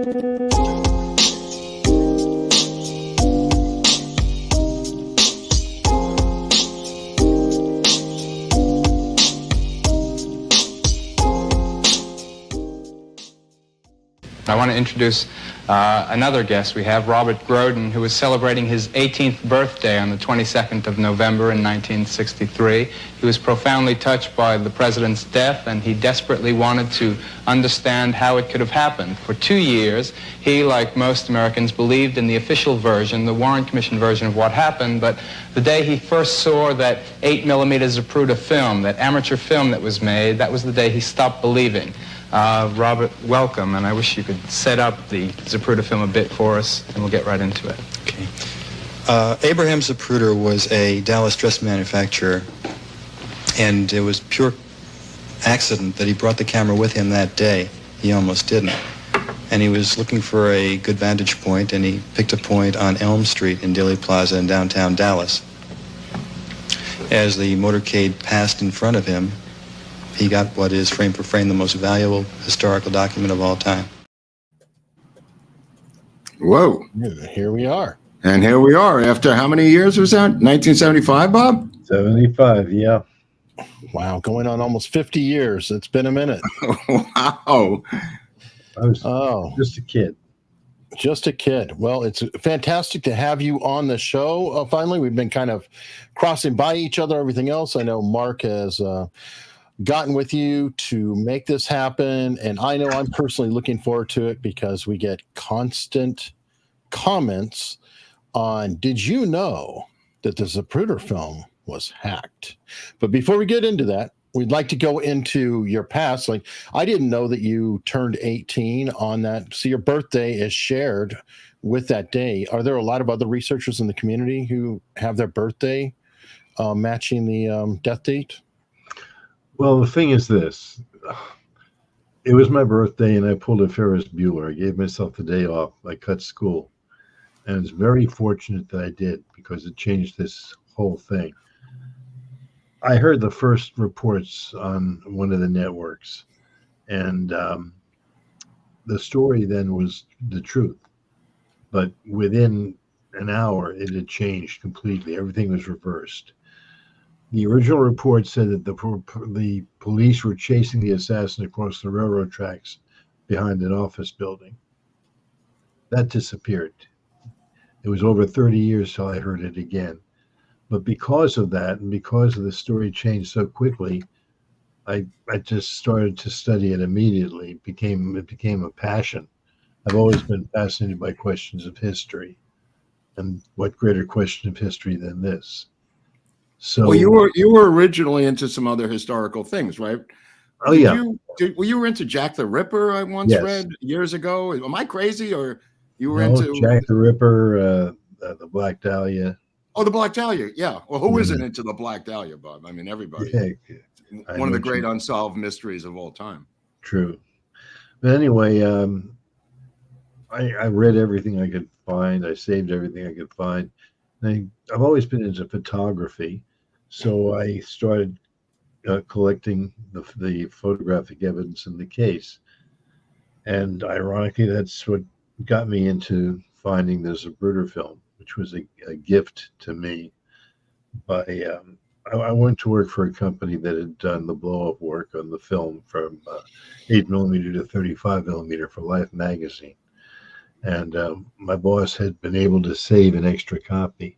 I want to introduce another guest we have, Robert Groden, who was celebrating his 18th birthday on the 22nd of November in 1963. He was profoundly touched by the president's death, and he desperately wanted to understand how it could have happened. For 2 years, he, like most Americans, believed in the official version, the Warren Commission version of what happened, but the day he first saw that 8mm Zapruder film, that amateur film that was made, that was the day he stopped believing. Robert, welcome, and I wish you could set up the Zapruder film a bit for us, and we'll get right into it. Okay. Abraham Zapruder was a Dallas dress manufacturer, and it was pure accident that he brought the camera with him that day. He almost didn't. And he was looking for a good vantage point, and he picked a point on Elm Street in Dealey Plaza in downtown Dallas. As the motorcade passed in front of him, he got what is, frame for frame, the most valuable historical document of all time. Whoa. Here we are. And here we are. After how many years was that? 1975, Bob? 75, yeah. Wow, going on almost 50 years. It's been a minute. Wow. I was just a kid. Just a kid. Well, it's fantastic to have you on the show. Finally, we've been kind of crossing by each other, everything else. I know Mark has gotten with you to make this happen, and I know I'm personally looking forward to it because we get constant comments on, did you know that the Zapruder film was hacked? But before we get into that, we'd like to go into your past. Like, I didn't know that you turned 18 on that, so your birthday is shared with that day. Are there a lot of other researchers in the community who have their birthday matching the death date? Well, the thing is this. It was my birthday, and I pulled a Ferris Bueller. I gave myself the day off. I cut school. And it's very fortunate that I did, because it changed this whole thing. I heard the first reports on one of the networks, and the story then was the truth. But within an hour, it had changed completely. Everything was reversed. The original report said that the police were chasing the assassin across the railroad tracks behind an office building. That disappeared. It was over 30 years till I heard it again. But because of that, and because of the story changed so quickly, I just started to study it immediately. It became a passion. I've always been fascinated by questions of history. And what greater question of history than this? So, well, you were originally into some other historical things, right? Oh, yeah. You were into Jack the Ripper, I once read years ago. Am I crazy, or you were into Jack the Ripper, the Black Dahlia? Oh, the Black Dahlia, yeah. Well, who isn't into the Black Dahlia, Bob? I mean, everybody. Yeah, one of the great unsolved mysteries of all time. True. But anyway, I read everything I could find. I saved everything I could find. I've always been into photography, so I started collecting the photographic evidence in the case. And ironically, that's what got me into finding the Zapruder film, which was a gift to me. I went to work for a company that had done the blow-up work on the film from 8mm to 35mm for Life magazine. And my boss had been able to save an extra copy,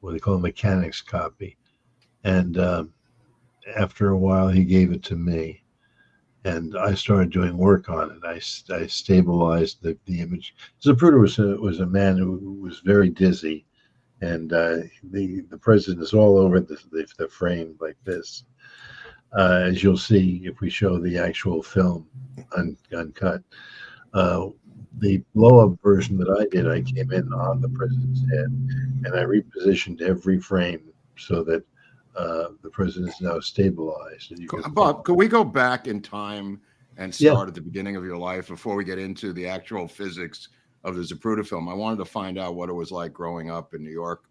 what they call a mechanics copy. And after a while, he gave it to me. And I started doing work on it. I stabilized the image. Zapruder was a man who was very dizzy. And the president is all over the frame like this. As you'll see if we show the actual film uncut. The blow-up version that I did, I came in on the president's head, and I repositioned every frame so that the president is now stabilized. And Bob, could we go back in time and start at the beginning of your life before we get into the actual physics of the Zapruder film? I wanted to find out what it was like growing up in New York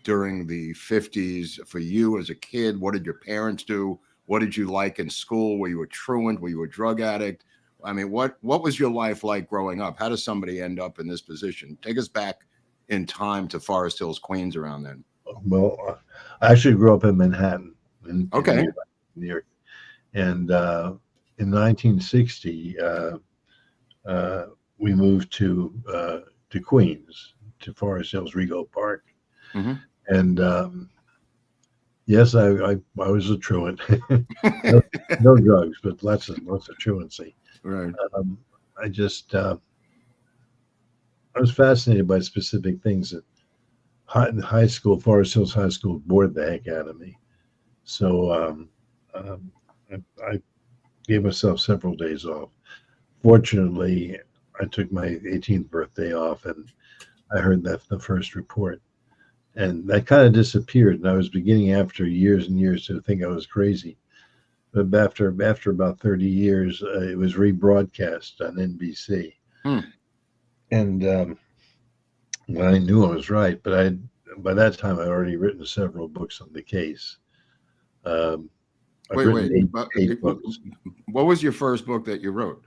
during the 50s for you as a kid. What did your parents do? What did you like in school? Were you a truant? Were you a drug addict? I mean, what was your life like growing up? How does somebody end up in this position? Take us back in time to Forest Hills, Queens around then. Well, I actually grew up in Manhattan, in Okay. New York. And in 1960, we moved to Queens, to Forest Hills, Rego Park. Mm-hmm. And yes, I was a truant. no drugs, but lots of truancy. Right. I was fascinated by specific things that high school, Forest Hills High School, bored the heck out of me. So I gave myself several days off. Fortunately, I took my 18th birthday off, and I heard that the first report, and that kind of disappeared. And I was beginning, after years and years, to think I was crazy. But after about 30 years, it was rebroadcast on NBC. And well, I knew I was right, but by that time I'd already written several books on the case. I've written eight books. What was your first book that you wrote?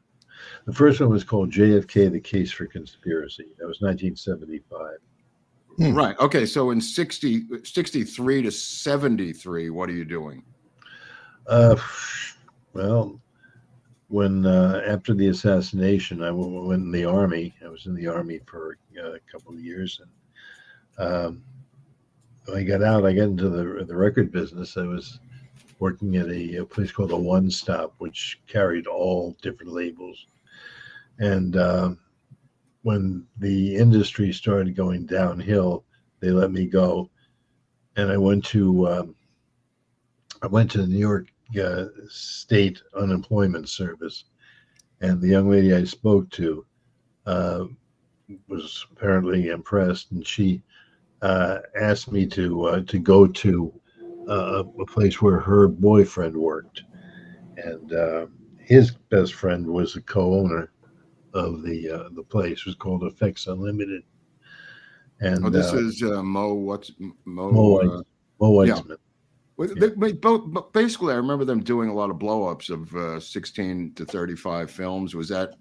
The first one was called JFK: The Case for Conspiracy. That was 1975. Right. Okay. So in 63 to 73, what are you doing? Well, when after the assassination, I went in the Army. I was in the Army for a couple of years, and when I got out, I got into the record business. I was working at a place called a One Stop, which carried all different labels. And when the industry started going downhill, they let me go, and I went to the New York State Unemployment Service, and the young lady I spoke to was apparently impressed, and she asked me to go to a place where her boyfriend worked, and his best friend was the co-owner of the place. It was called Effects Unlimited. And this is Mo Weitzman. Yeah. Basically, I remember them doing a lot of blow-ups of 16 to 35 films. Was that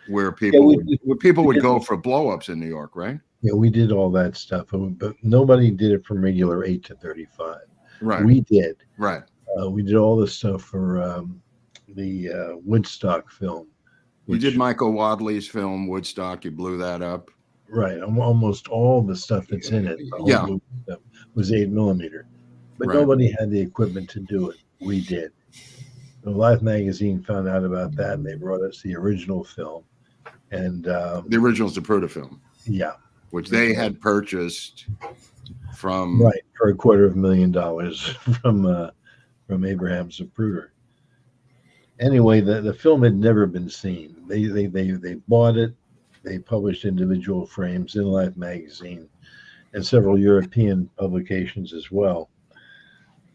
where people would go for blow-ups in New York, right? Yeah, we did all that stuff, but nobody did it from regular 8 to 35. Right. We did. Right. We did all this stuff for the Woodstock film. You did Michael Wadley's film Woodstock. You blew that up. Right. Almost all the stuff that's in it was 8mm. But nobody had the equipment to do it. We did. The Life magazine found out about that, and they brought us the original film. And the original Zapruder film. Yeah. Which they had purchased from for $250,000 from Abraham Zapruder. Anyway, the film had never been seen. They bought it. They published individual frames in Life magazine and several European publications as well.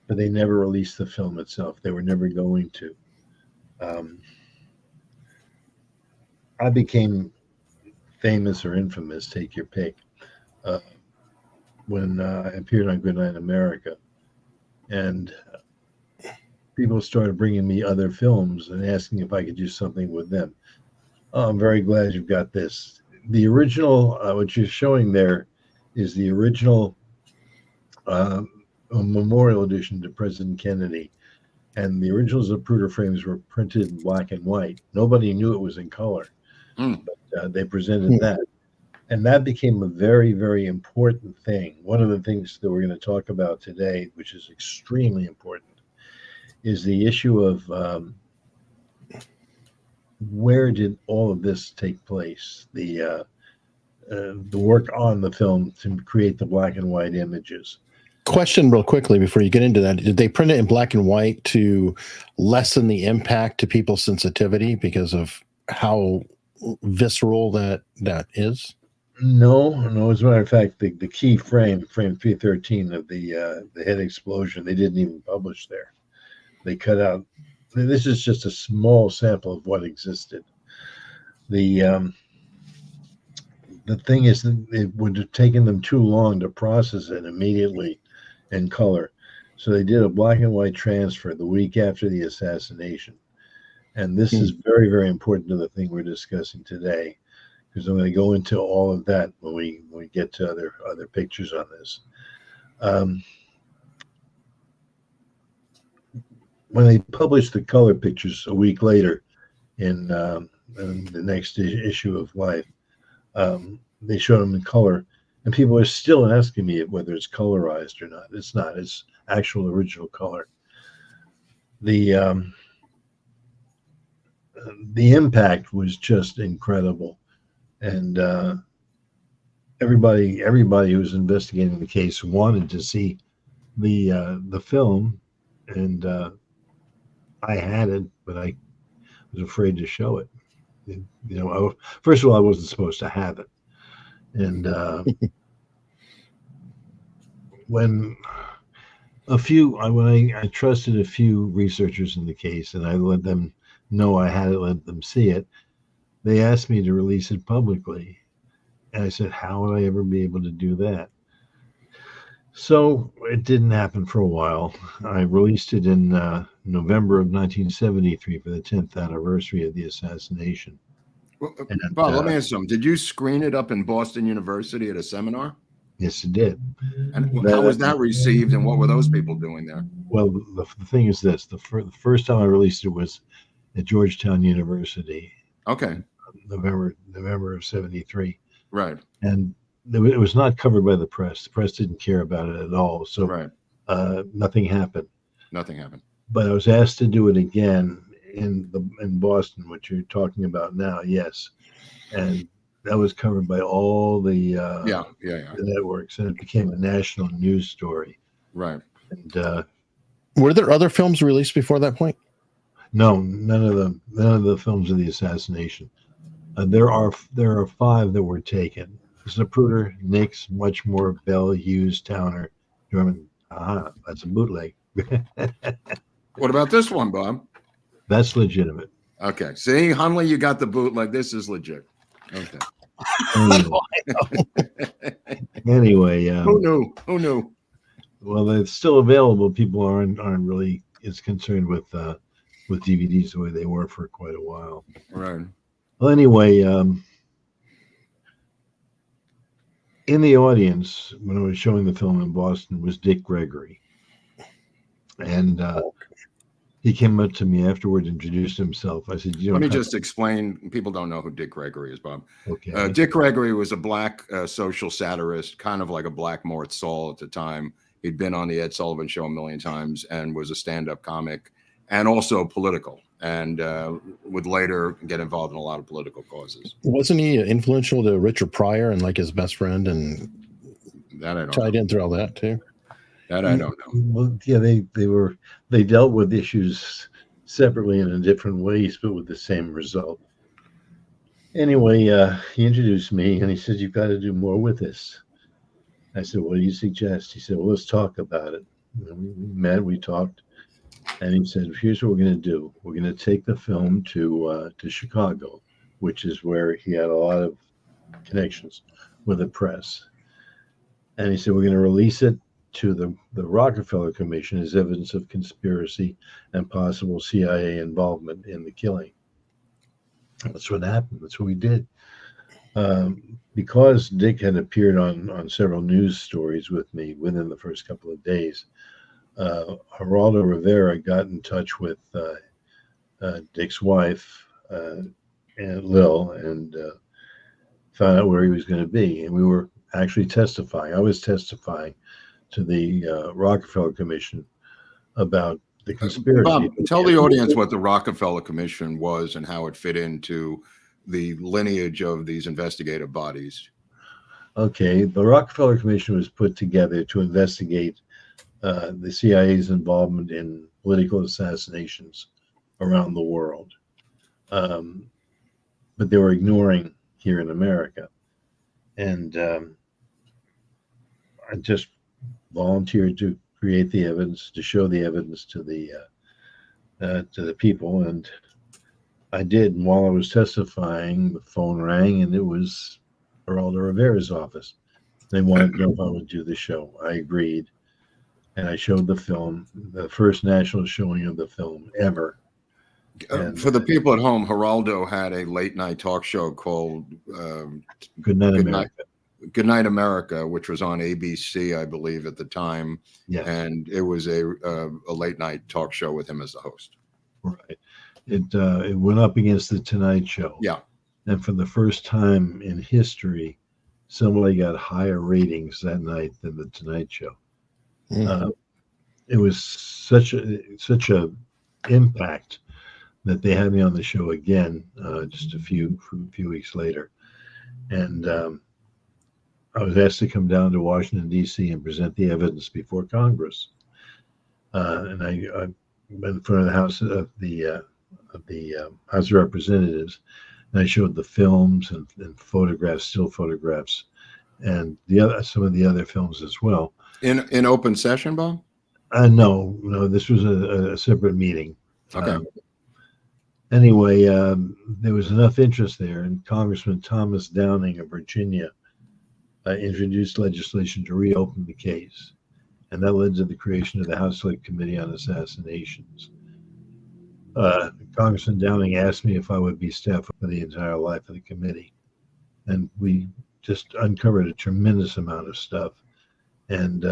But they never released the film itself. They were never going to. I became famous or infamous, take your pick, when I appeared on Good Night America. And people started bringing me other films and asking if I could do something with them. Oh, I'm very glad you've got this. The original, what you're showing there, is the original a memorial edition to President Kennedy, and the original Zapruder frames were printed in black and white. Nobody knew it was in color, but they presented that, and that became a very, very important thing. One of the things that we're going to talk about today, which is extremely important, is the issue of where did all of this take place? The work on the film to create the black and white images. Question real quickly before you get into that. Did they print it in black and white to lessen the impact to people's sensitivity because of how visceral that is? No. As a matter of fact, the key frame 313 of the head explosion, they didn't even publish there. They cut out. This is just a small sample of what existed. The thing is that it would have taken them too long to process it immediately in color. So they did a black and white transfer the week after the assassination. And this is very, very important to the thing we're discussing today, because I'm going to go into all of that when we get to other pictures on this. When they published the color pictures a week later in the next issue of Life, they showed them in color, and people are still asking me whether it's colorized or not. It's not. It's actual original color. The impact was just incredible, and everybody who was investigating the case wanted to see the film, and I had it, but I was afraid to show it. You know, first of all, I wasn't supposed to have it, and when I trusted a few researchers in the case, and I let them know I had it, let them see it, they asked me to release it publicly, and I said, how would I ever be able to do that? So it didn't happen for a while. I released it in November of 1973 for the 10th anniversary of the assassination. Well, Bob, let me ask you something. Did you screen it up in Boston University at a seminar? Yes, it did. And how was that received, and what were those people doing there? Well, the thing is this. The first time I released it was at Georgetown University. Okay. November of 73. Right. And it was not covered by the press. The press didn't care about it at all. So right. Nothing happened. Nothing happened. But I was asked to do it again in Boston, what you're talking about now. Yes. And that was covered by all the the networks, and it became a national news story. Right. And were there other films released before that point? No, none of the films of the assassination. There are 5 that were taken. Zapruder, Nix, Muchmore, Bell, Hughes, Towner, German. That's a bootleg. What about this one, Bob? That's legitimate. Okay. See, Hunley, you got the bootleg. This is legit. Okay. Anyway, who knew? Well, it's still available. People aren't really as concerned with DVDs the way they were for quite a while. Right. Well, anyway, in the audience when I was showing the film in Boston was Dick Gregory, and he came up to me afterwards, introduced himself. I said, let me just explain. People don't know who Dick Gregory is, Bob. Okay. Dick Gregory was a black social satirist, kind of like a black Mort Saul at the time. He'd been on the Ed Sullivan Show a million times and was a stand-up comic, and also political, and would later get involved in a lot of political causes. Wasn't he influential to Richard Pryor and like his best friend, and that I don't tied know. in through all that too? That I don't know. Well, yeah, they dealt with issues separately and in different ways, but with the same result. Anyway, he introduced me, and he said, "You've got to do more with this." I said, "What do you suggest?" He said, "Well, let's talk about it." And we met, we talked, and he said, "Here's what we're going to do. We're going to take the film to Chicago, which is where he had a lot of connections with the press." And he said, "We're going to release it to the Rockefeller Commission as evidence of conspiracy and possible CIA involvement in the killing." That's what happened. That's what we did. Because Dick had appeared on several news stories with me within the first couple of days, Geraldo Rivera got in touch with Dick's wife, and Lil, and found out where he was going to be. And we were actually testifying. I was testifying to the Rockefeller Commission about the conspiracy. Bob, tell the audience what the Rockefeller Commission was and how it fit into the lineage of these investigative bodies. Okay, the Rockefeller Commission was put together to investigate the CIA's involvement in political assassinations around the world. But they were ignoring here in America. And I just volunteered to create the evidence, to show the evidence to the people, and I did. And while I was testifying, the phone rang, and it was Geraldo Rivera's office. They wanted to know if I would do the show. I agreed, and I showed the film, the first national showing of the film ever. And For the people at home, Geraldo had a late night talk show called Good Night Good America. Good Night America, which was on ABC, I believe, at the time. Yes. And it was a late night talk show with him as the host. Right. It went up against the Tonight Show. Yeah. And for the first time in history, somebody got higher ratings that night than the Tonight Show. It was such a impact that they had me on the show again just a few weeks later, and I was asked to come down to Washington D.C. and present the evidence before Congress, and I went in front of the House of the House of Representatives, and I showed the films and photographs, still photographs, and some of the other films as well. In open session, Bob? No, this was a separate meeting. Okay. Anyway, there was enough interest there, and Congressman Thomas Downing of Virginia introduced legislation to reopen the case, and that led to the creation of the House Select Committee on Assassinations. Congressman Downing asked me if I would be staff for the entire life of the committee, and we just uncovered a tremendous amount of stuff. And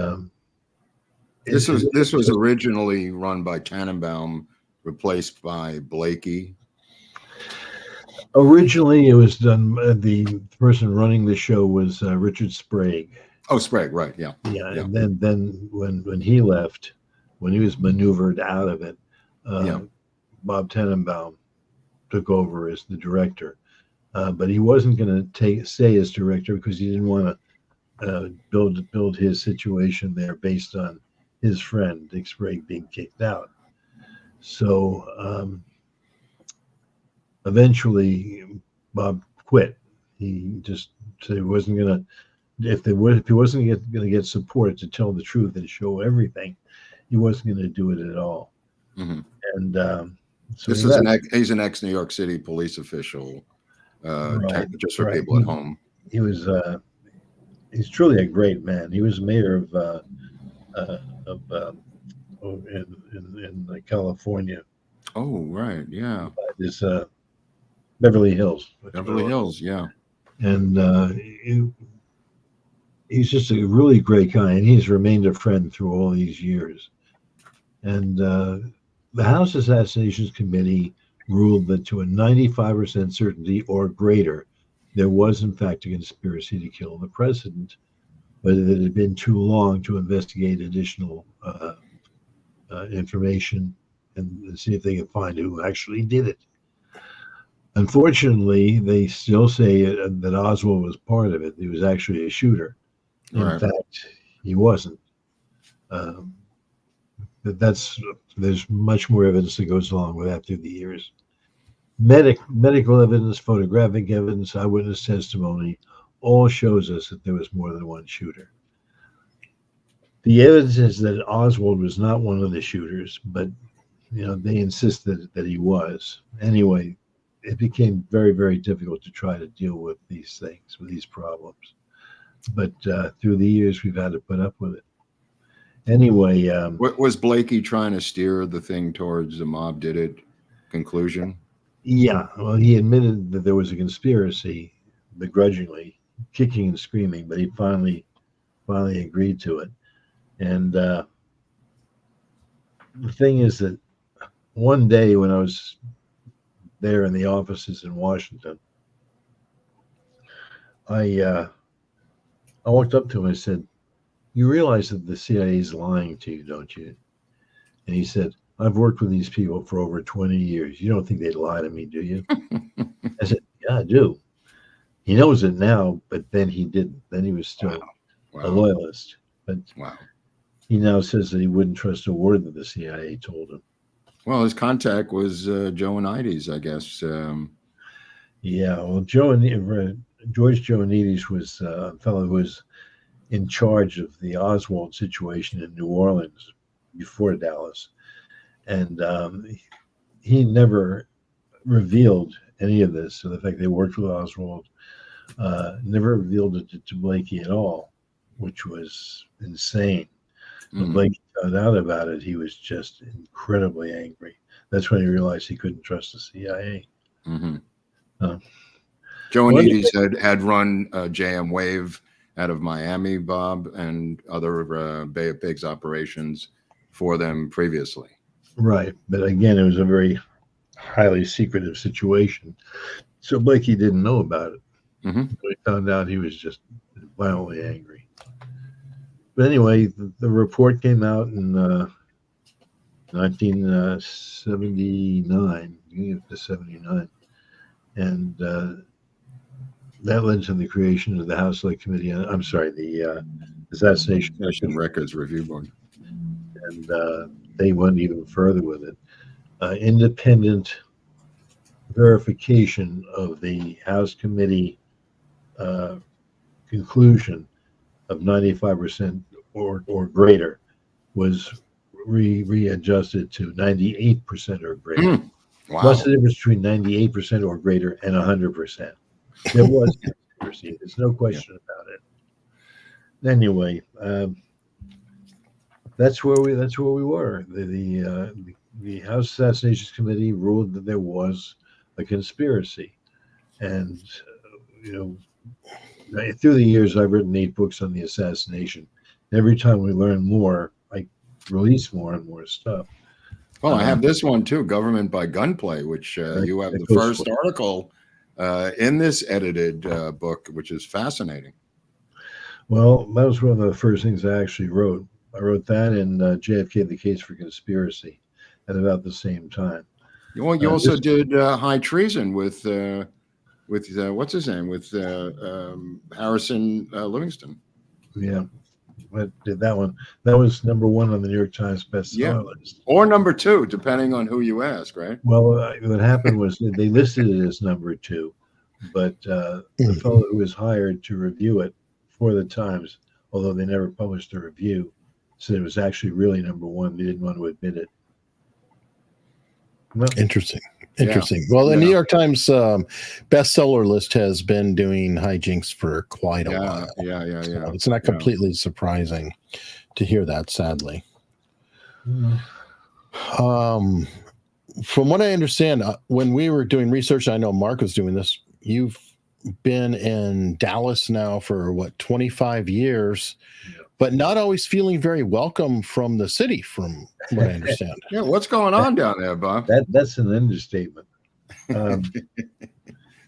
this was originally run by Tannenbaum, replaced by Blakey. Originally, it was done. The person running the show was Richard Sprague. Oh, Sprague, right? Yeah. Yeah. And then when he left, when he was maneuvered out of it, Bob Tannenbaum took over as the director. But he wasn't going to stay as director because he didn't want to build his situation there based on his friend Dick Sprague being kicked out. So eventually, Bob quit. He just said he wasn't going to. If he wasn't going to get support to tell the truth and show everything, he wasn't going to do it at all. Mm-hmm. And so he's an ex-New York City police official. Just for people at home, he was. He's truly a great man. He was mayor in California. Oh, right, yeah. It's Beverly Hills. Beverly Hills, yeah. And he's just a really great guy, and he's remained a friend through all these years. And the House Assassinations Committee ruled that to a 95% certainty or greater, there was in fact a conspiracy to kill the president, but it had been too long to investigate additional information and see if they could find who actually did it. Unfortunately, they still say that Oswald was part of it. He was actually a shooter. In fact, he wasn't. There's much more evidence that goes along with that through the years. Medical evidence, photographic evidence, eyewitness testimony, all shows us that there was more than one shooter. The evidence is that Oswald was not one of the shooters, but they insisted that he was. Anyway, it became very, very difficult to try to deal with these things, with these problems. But through the years, we've had to put up with it. Anyway, was Blakey trying to steer the thing towards the mob did it conclusion? Yeah, well, he admitted that there was a conspiracy, begrudgingly, kicking and screaming, but he finally agreed to it. And the thing is that one day when I was there in the offices in Washington, I walked up to him and I said, "You realize that the CIA is lying to you, don't you?" And he said, "I've worked with these people for over 20 years. You don't think they'd lie to me, do you?" I said, "Yeah, I do." He knows it now, but then he didn't. Then he was still a loyalist. But he now says that he wouldn't trust a word that the CIA told him. Well, his contact was Joanides, I guess. Yeah, well, George Joanides was a fellow who was in charge of the Oswald situation in New Orleans before Dallas. And he never revealed any of this. So the fact they worked with Oswald, never revealed it to Blakey at all, which was insane. When Blake found out about it, he was just incredibly angry. That's when he realized he couldn't trust the CIA. Joe Anides had run JM Wave out of Miami, Bob, and other Bay of Pigs operations for them previously. Right. But again, it was a very highly secretive situation. So Blakey didn't know about it. When he found out, he was just violently angry. But anyway, the report came out in 1979, beginning of 79. And that led to the creation of the House Select Committee. I'm sorry, the Assassination Records Review Board. And they went even further with it. Independent verification of the House Committee conclusion of 95% or greater was readjusted to 98% or greater. Wow. What's the difference between 98% or greater and 100%? There was conspiracy. There's no question about it. Anyway, that's where we were. The House Assassinations Committee ruled that there was a conspiracy, and through the years, I've written 8 books on the assassination. Every time we learn more, I release more and more stuff. Well, I have this one too, Government by Gunplay, which you have the first article in this edited book, which is fascinating. Well, that was one of the first things I actually wrote. I wrote that in JFK, The Case for Conspiracy, at about the same time. Well, you also did High Treason with what's his name, with Harrison Livingston. Yeah, I did that one. That was #1 on the New York Times bestseller list, or #2, depending on who you ask, right? Well, what happened was they listed it as #2, but the fellow who was hired to review it for the Times, although they never published a review, said it was actually really #1. They didn't want to admit it. Well, Interesting. Well, the New York Times bestseller list has been doing hijinks for quite a while. So it's not completely surprising to hear that, sadly. From what I understand, when we were doing research, I know Mark was doing this, you've been in Dallas now for 25 years, but not always feeling very welcome from the city, from what I understand. Yeah, what's going on down there, Bob? That's an understatement.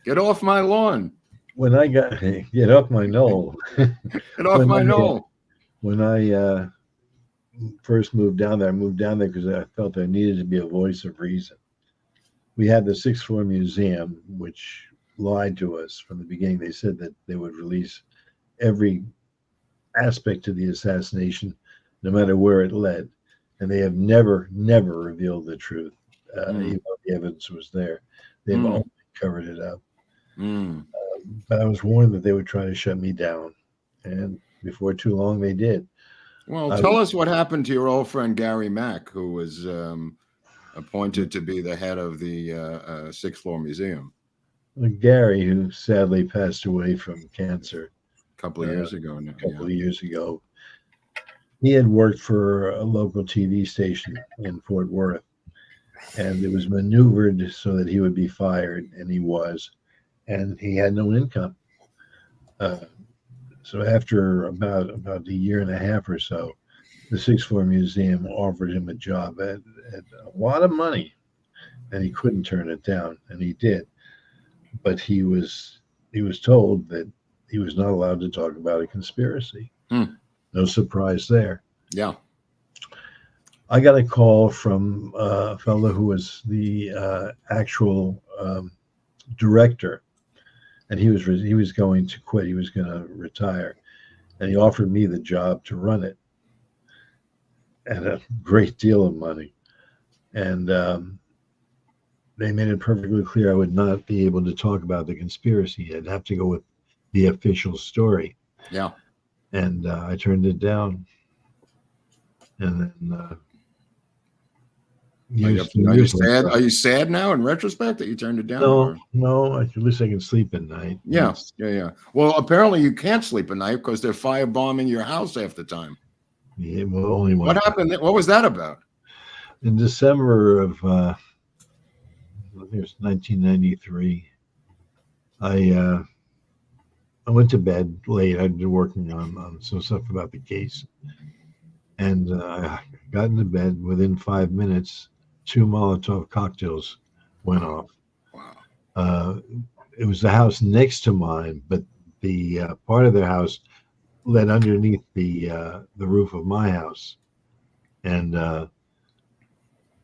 Get off my lawn. When I get off my knoll. Get off my knoll. When I first moved down there, I moved down there because I felt I needed to be a voice of reason. We had the 6th floor museum, which lied to us from the beginning. They said that they would release every aspect of the assassination, no matter where it led, and they have never revealed the truth, even though the evidence was there. They've only covered it up. But I was warned that they would try to shut me down, and before too long they did. Well, tell us what happened to your old friend Gary Mack, who was appointed to be the head of the 6th floor museum. Gary, who sadly passed away from cancer a couple of years ago now. Years ago. He had worked for a local TV station in Fort Worth, and it was maneuvered so that he would be fired, and he was, and he had no income. So after about a year and a half or so, the 6th floor museum offered him a job at a lot of money, and he couldn't turn it down, and he did. But he was told that he was not allowed to talk about a conspiracy. No surprise there. Yeah. I got a call from a fellow who was the actual director, and he was going to quit. He was going to retire, and he offered me the job to run it, and a great deal of money. And they made it perfectly clear I would not be able to talk about the conspiracy. I'd have to go with the official story. Yeah. And I turned it down. And then are you sad? Are you sad now in retrospect that you turned it down? No. At least I can sleep at night. Yeah. Well, apparently you can't sleep at night because they're firebombing your house half the time. Yeah, well, only one. What happened? What was that about? In December of I think it was 1993. I went to bed late. I'd been working on some stuff about the case, and I got into bed. Within 5 minutes, 2 Molotov cocktails went off. Wow. It was the house next to mine, but the part of their house led underneath the roof of my house, and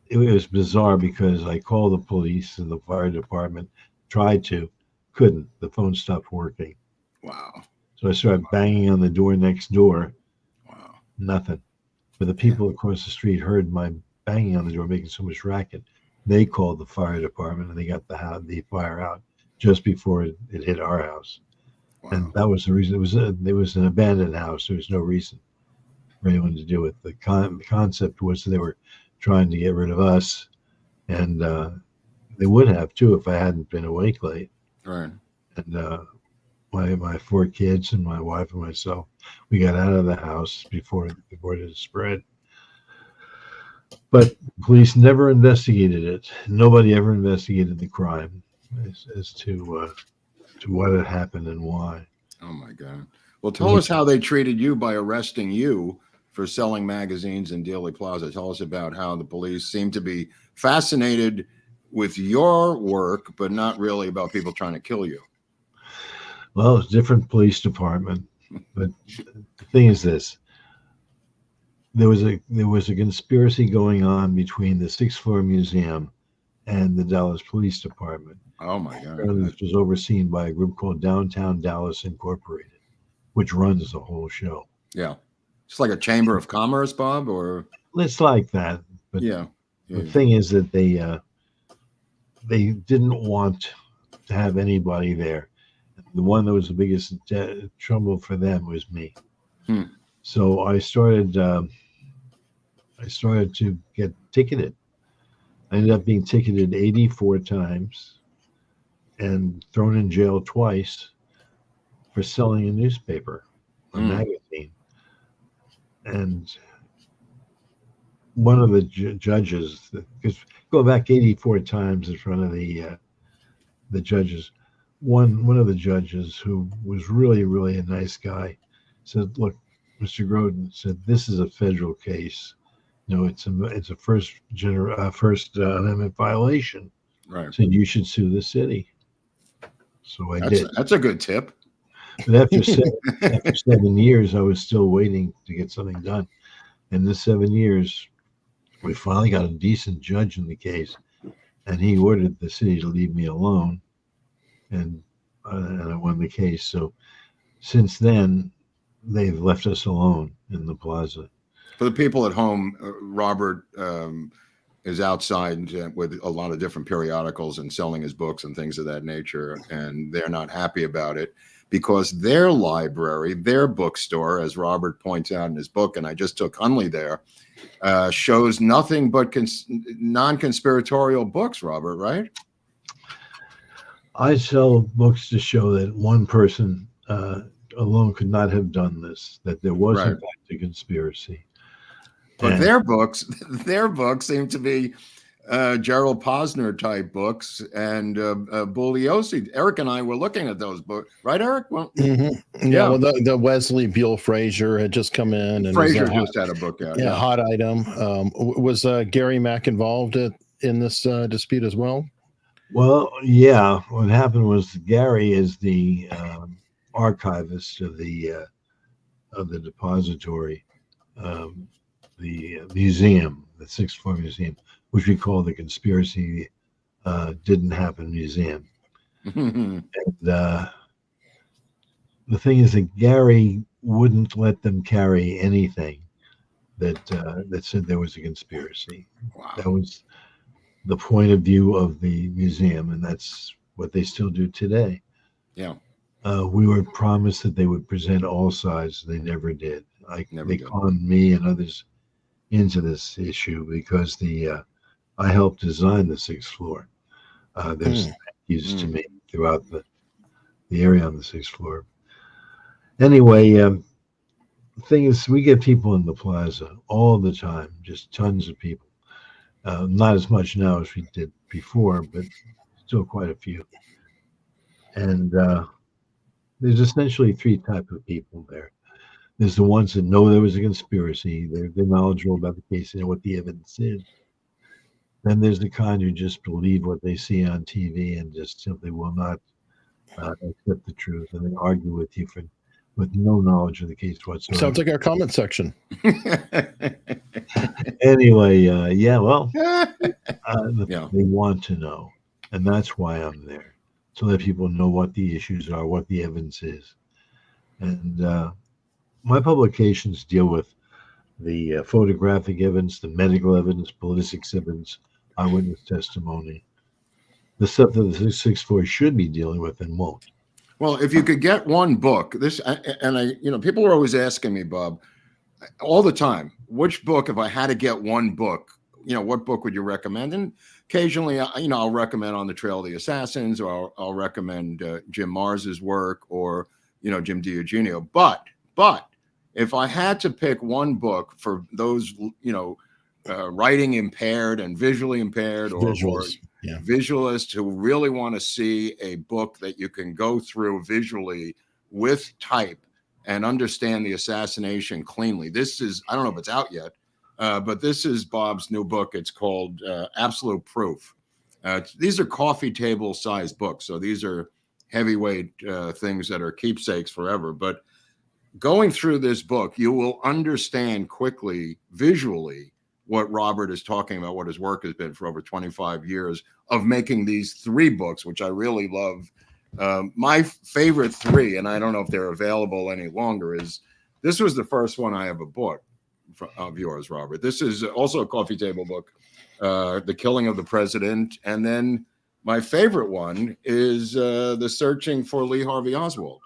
it was bizarre because I called the police and the fire department, tried to, couldn't. The phone stopped working. Wow. So I started banging on the door next door. Wow. Nothing. But the people across the street heard my banging on the door, making so much racket. They called the fire department and they got the fire out just before it hit our house. Wow. And that was the reason. It was an abandoned house. There was no reason for anyone to do it. The concept was they were trying to get rid of us, and they would have too if I hadn't been awake late. Right. And my 4 kids and my wife and myself, we got out of the house before it spread. But police never investigated it. Nobody ever investigated the crime as to what had happened and why. Oh my God. Well, tell us how they treated you by arresting you for selling magazines in Dealey Plaza. Tell us about how the police seem to be fascinated with your work, but not really about people trying to kill you. Well, it's a different police department. But the thing is this. There was a conspiracy going on between the 6th floor museum and the Dallas Police Department. Oh my God. This was overseen by a group called Downtown Dallas Incorporated, which runs the whole show. Yeah. It's like a chamber of commerce, Bob, or it's like that. But yeah. The thing is that they didn't want to have anybody there. The one that was the biggest trouble for them was me. So I started to get ticketed. I ended up being ticketed 84 times and thrown in jail twice for selling a newspaper, a magazine. And one of the judges, because go back 84 times in front of the judges, one of the judges, who was really, really a nice guy, said, "Look, Mr. Groden," said, "this is a federal case. You know, it's a First Amendment violation. Right. Said you should sue the city." So I did. That's a good tip. But after 7 years, I was still waiting to get something done. In the 7 years, we finally got a decent judge in the case, and he ordered the city to leave me alone, and I won the case. So since then, they've left us alone in the plaza. For the people at home, Robert is outside with a lot of different periodicals and selling his books and things of that nature, and they're not happy about it because their library, their bookstore, as Robert points out in his book, and I just took Hunley there, shows nothing but non-conspiratorial books, Robert, right? I sell books to show that one person alone could not have done this, that there was in fact a conspiracy. But And their books seem to be Gerald Posner type books and Bugliosi. Eric and I were looking at those books, right, Eric? Well, Yeah, well, the Wesley Buell Frazier had just come in, and Frazier just had a book out. Yeah, hot item. Was Gary Mack involved in this dispute as well? Well, yeah. What happened was Gary is the archivist of the depository, the museum, the 6th floor museum, which we call the Conspiracy Didn't Happen Museum. And the thing is that Gary wouldn't let them carry anything that said there was a conspiracy. Wow. That was the point of view of the museum, and that's what they still do today. Yeah. We were promised that they would present all sides. They never did. They conned me and others into this issue because I helped design the 6th floor. There's used to me throughout the area on the 6th floor. Anyway, the thing is, we get people in the Plaza all the time, just tons of people. Not as much now as we did before, but still quite a few. And there's essentially three types of people there. There's the ones that know there was a conspiracy. They're knowledgeable about the case and know what the evidence is. Then there's the kind who just believe what they see on TV and just simply will not accept the truth, and they argue with you with no knowledge of the case whatsoever. Sounds like our comment section. Anyway, well, they want to know, and that's why I'm there, to let people know what the issues are, what the evidence is. And my publications deal with the photographic evidence, the medical evidence, ballistics evidence, eyewitness testimony, the stuff that the 664 should be dealing with and won't. Well, if you could get one book, people are always asking me, Bob, all the time, which book, if I had to get one book, what book would you recommend? And occasionally, I'll recommend On the Trail of the Assassins, or I'll recommend Jim Mars's work, or, Jim DiEugenio. But if I had to pick one book for those, writing impaired and visually impaired, or visualists who really want to see a book that you can go through visually with type and understand the assassination cleanly. This is, I don't know if it's out yet, but this is Bob's new book. It's called Absolute Proof. These are coffee table sized books. So these are heavyweight things that are keepsakes forever. But going through this book, you will understand quickly, visually, what Robert is talking about, what his work has been for over 25 years of making these three books, which I really love. My favorite three, and I don't know if they're available any longer, is this was the first one I ever bought of yours, Robert. This is also a coffee table book, The Killing of the President. And then my favorite one is The Searching for Lee Harvey Oswald.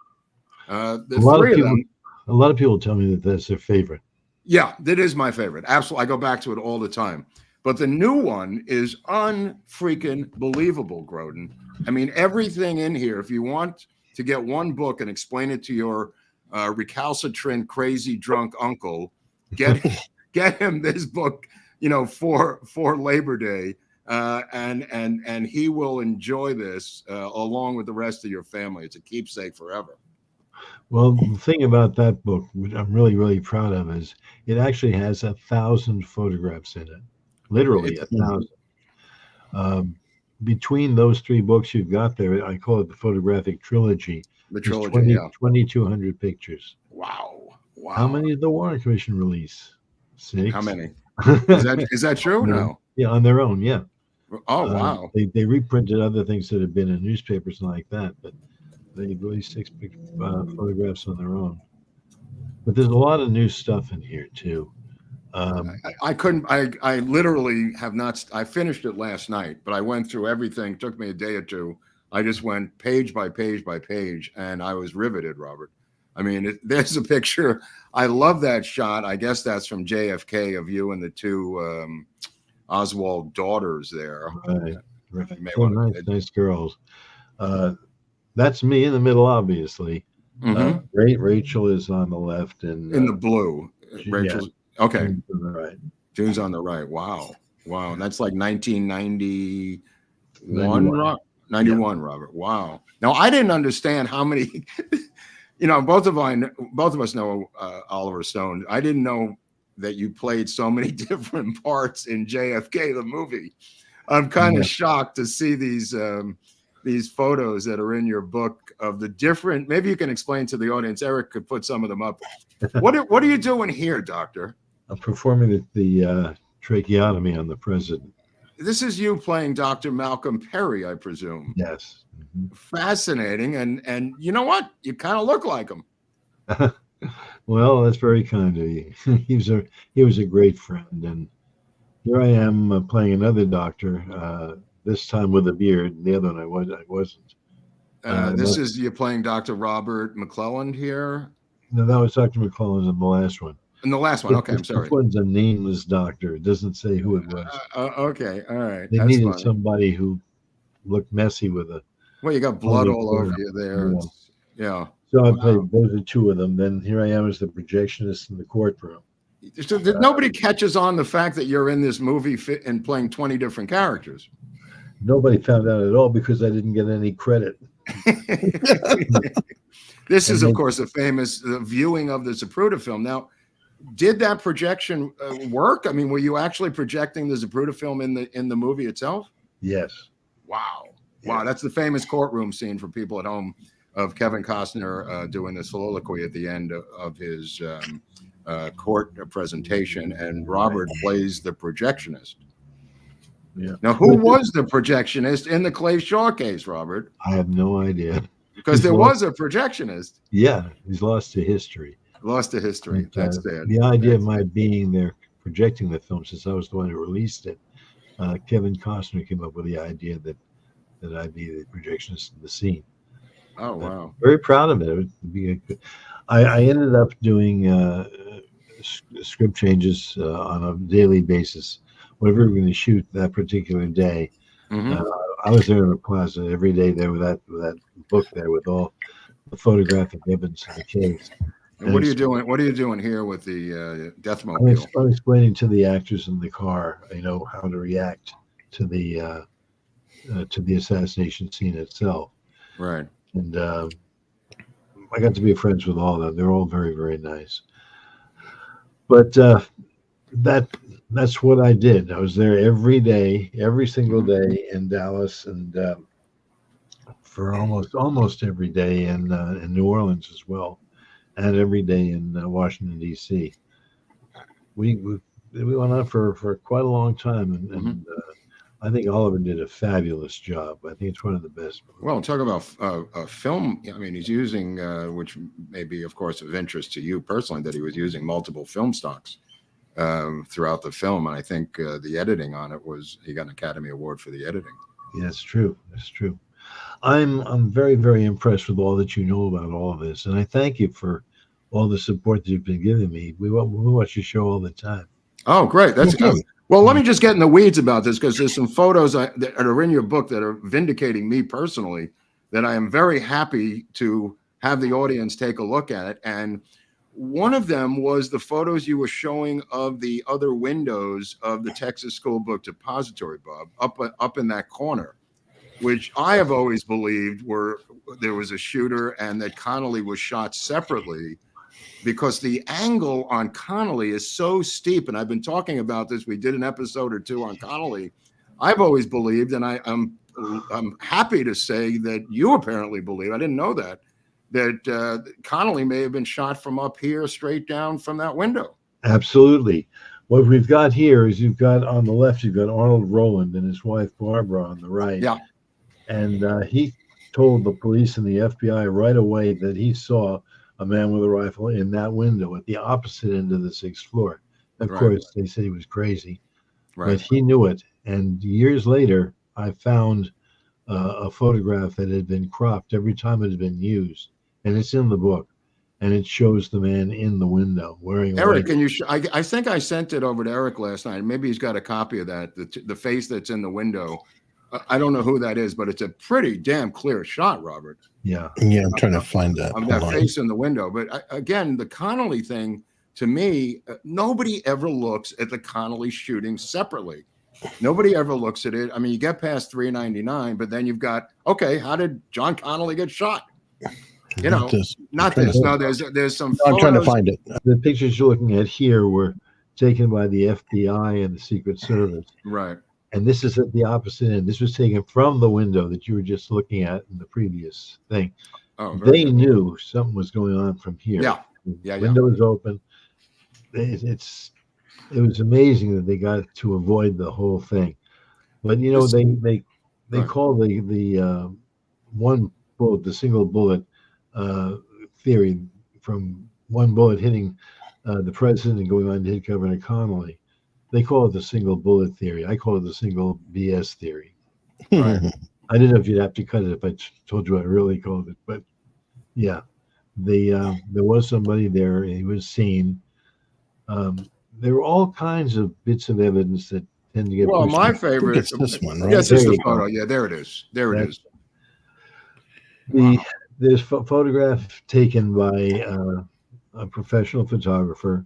A lot of people tell me that that's their favorite. Yeah, that is my favorite. Absolutely. I go back to it all the time. But the new one is unfreaking believable, Groden. I mean, everything in here, if you want to get one book and explain it to your recalcitrant, crazy, drunk uncle, get him this book, for Labor Day, and he will enjoy this along with the rest of your family. It's a keepsake forever. Well, the thing about that book, which I'm really, really proud of, is it actually has 1,000 photographs in it. Literally 1,000. Between those three books you've got there, I call it the photographic trilogy. The trilogy, 2,200 pictures. Wow. How many did the Warren Commission release? 6. How many? Is that true? No. Yeah, on their own, yeah. Oh, wow. They reprinted other things that had been in newspapers and like that, but they released 6 photographs on their own. But there's a lot of new stuff in here too. I literally have not. I finished it last night, but I went through everything. Took me a day or two. I just went page by page by page, and I was riveted, Robert. I mean, there's a picture. I love that shot. I guess that's from JFK of you and the two Oswald daughters there. Right. Nice girls. That's me in the middle, obviously. Mm-hmm. Rachel is on the left, and in the blue. Rachel. Yeah, okay. June's on the right. June's on the right. Wow. And that's like 1991. 91, yeah. Robert. Wow. Now I didn't understand how many. Both of us know Oliver Stone. I didn't know that you played so many different parts in JFK the movie. I'm kind of shocked to see these photos that are in your book of the different. Maybe you can explain to the audience. Eric could put some of them up. What are you doing here, Doctor? I'm performing the tracheotomy on the president. This is you playing Dr. Malcolm Perry, I presume. Yes. Mm-hmm. Fascinating, and you know what? You kind of look like him. Well, that's very kind of you. He was a great friend, and here I am playing another doctor. This time with a beard. The other one I wasn't. This is you playing Dr. Robert McClelland here? No, that was Dr. McClelland in the last one. In the last one, okay, I'm sorry. This one's a nameless doctor. It doesn't say who it was. Okay, all right. They needed somebody who looked messy with a... Well, you got blood all over you there. Yeah. So I Wow. played those are two of them. Then here I am as the projectionist in the courtroom. So nobody catches on the fact that you're in this movie and playing 20 different characters. Nobody found out at all because I didn't get any credit. This is, of course, a famous viewing of the Zapruder film. Now, did that projection work? I mean, were you actually projecting the Zapruder film in the movie itself? Yes. Wow. Yeah. Wow. That's the famous courtroom scene for people at home of Kevin Costner doing the soliloquy at the end of his court presentation. And Robert plays the projectionist. Yeah. Now, who was the projectionist in the Clay Shaw case, Robert? I have no idea. Because there was a projectionist. Yeah, he's lost to history. Lost to history. But, That's sad. The idea of my being there projecting the film, since I was the one who released it, Kevin Costner came up with the idea that I'd be the projectionist in the scene. Oh, wow. Very proud of it. It would be I ended up doing script changes on a daily basis. Whatever we were going to shoot that particular day, I was there in the Plaza every day there with that book there with all the photographic evidence in the case. And what are you doing? What are you doing here with the death I'm mobile? explaining to the actors in the car, how to react to the assassination scene itself. Right. And I got to be friends with all of them. They're all very, very nice. But that's what I did. I was there every day, every single day in Dallas, and for almost every day in New Orleans as well, and every day in Washington D.C. We went on for quite a long time, and I think Oliver did a fabulous job. I think it's one of the best movies. Well, talk about a film. I mean, he's using, which may be, of course, of interest to you personally, that he was using multiple film stocks throughout the film. And I think the editing on it he got an Academy Award for the editing. Yeah, it's true. It's true. I'm very, very impressed with all that you know about all of this, and I thank you for all the support that you've been giving me. We watch your show all the time. Oh, great! That's good. Well, let me just get in the weeds about this, because there's some photos that are in your book that are vindicating me personally, that I am very happy to have the audience take a look at it. And one of them was the photos you were showing of the other windows of the Texas School Book Depository, Bob, up in that corner, which I have always believed there was a shooter and that Connolly was shot separately, because the angle on Connolly is so steep. And I've been talking about this. We did an episode or two on Connolly. I've always believed, and I'm happy to say that you apparently believe, I didn't know that Connolly may have been shot from up here straight down from that window. Absolutely. What we've got here is you've got on the left, you've got Arnold Rowland and his wife Barbara on the right. Yeah. And he told the police and the FBI right away that he saw a man with a rifle in that window at the opposite end of the 6th floor. Of course, they said he was crazy, but he knew it. And years later, I found a photograph that had been cropped every time it had been used, and it's in the book, and it shows the man in the window wearing. Eric, can you? I think I sent it over to Eric last night. Maybe he's got a copy of that. The face that's in the window. I don't know who that is, but it's a pretty damn clear shot, Robert. Yeah. Yeah, I'm trying to find that. Of that face in the window. But again, the Connolly thing, to me, nobody ever looks at the Connolly shooting separately. Nobody ever looks at it. I mean, you get past 399, but then you've got, okay, how did John Connolly get shot? Not this. No, there's some photos. I'm trying to find it. The pictures you're looking at here were taken by the FBI and the Secret Service. Right. And this is at the opposite end. This was taken from the window that you were just looking at in the previous thing. Oh, they knew something was going on from here. Yeah. The window was open. It was amazing that they got to avoid the whole thing. But they call the one bullet, the single bullet theory, from one bullet hitting the president and going on to hit Governor Connolly. They call it the single bullet theory. I call it the single BS theory. Right. I didn't know if you'd have to cut it if I told you what I really called it, but yeah, there was somebody there. He was seen. There were all kinds of bits of evidence that tend to get. Well, my favorite. It's this one, right? Yes, it's the photo. Yeah, there it is. There it is. The There's photograph taken by a professional photographer,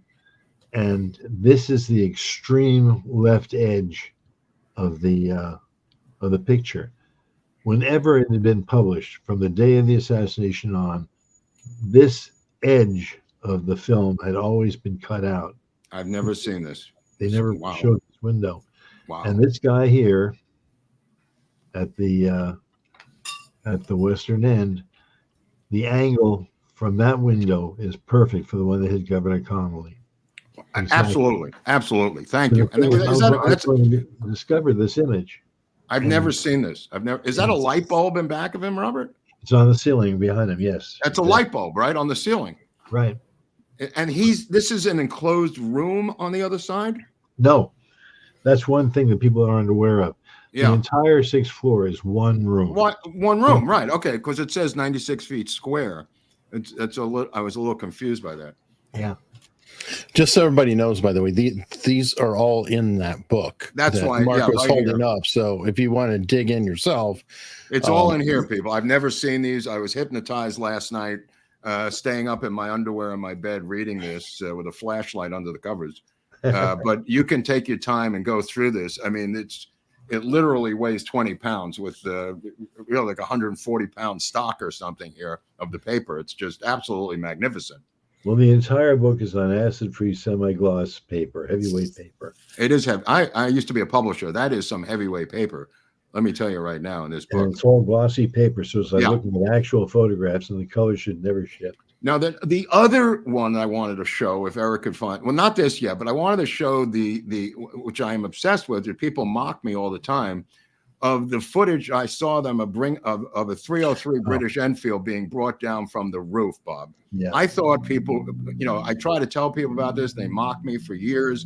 and this is the extreme left edge of the picture. Whenever it had been published, from the day of the assassination on, this edge of the film had always been cut out. I've never seen this. They never Wow. showed this window. Wow. And this guy here at the western end, the angle from that window is perfect for the one that hit Governor Connolly. Absolutely, absolutely. Thank you. And And is that, that's, discovered this image. I've never seen this. I've never. Is that a light bulb in back of him, Robert? It's on the ceiling behind him. Yes, That's a light bulb, right, on the ceiling. right. And this is an enclosed room on the other side. No, that's one thing that people aren't aware of. Yeah. The entire 6th floor is one room. One room, right? Okay, because it says 96 feet square. It's a little. I was a little confused by that. Yeah. Just so everybody knows, by the way, these are all in that book. That's that why Mark was right holding here. up. So if you want to dig in yourself, It's all in here, people. I've never seen these. I was hypnotized last night, staying up in my underwear in my bed reading this with a flashlight under the covers. But you can take your time and go through this. I mean, it literally weighs 20 pounds with like 140-pound stock or something here of the paper. It's just absolutely magnificent. Well, the entire book is on acid-free semi-gloss paper, heavyweight paper. It is heavy. I used to be a publisher. That is some heavyweight paper. Let me tell you right now in this book. And it's all glossy paper, so it's like Yeah. looking at actual photographs, and the color should never shift. Now, the other one I wanted to show, if Eric could find, well, not this yet, but I wanted to show the which I am obsessed with. People mock me all the time, of the footage I saw them of a 303 British Enfield being brought down from the roof, Bob. Yeah. I thought people, I try to tell people about this. They mock me for years.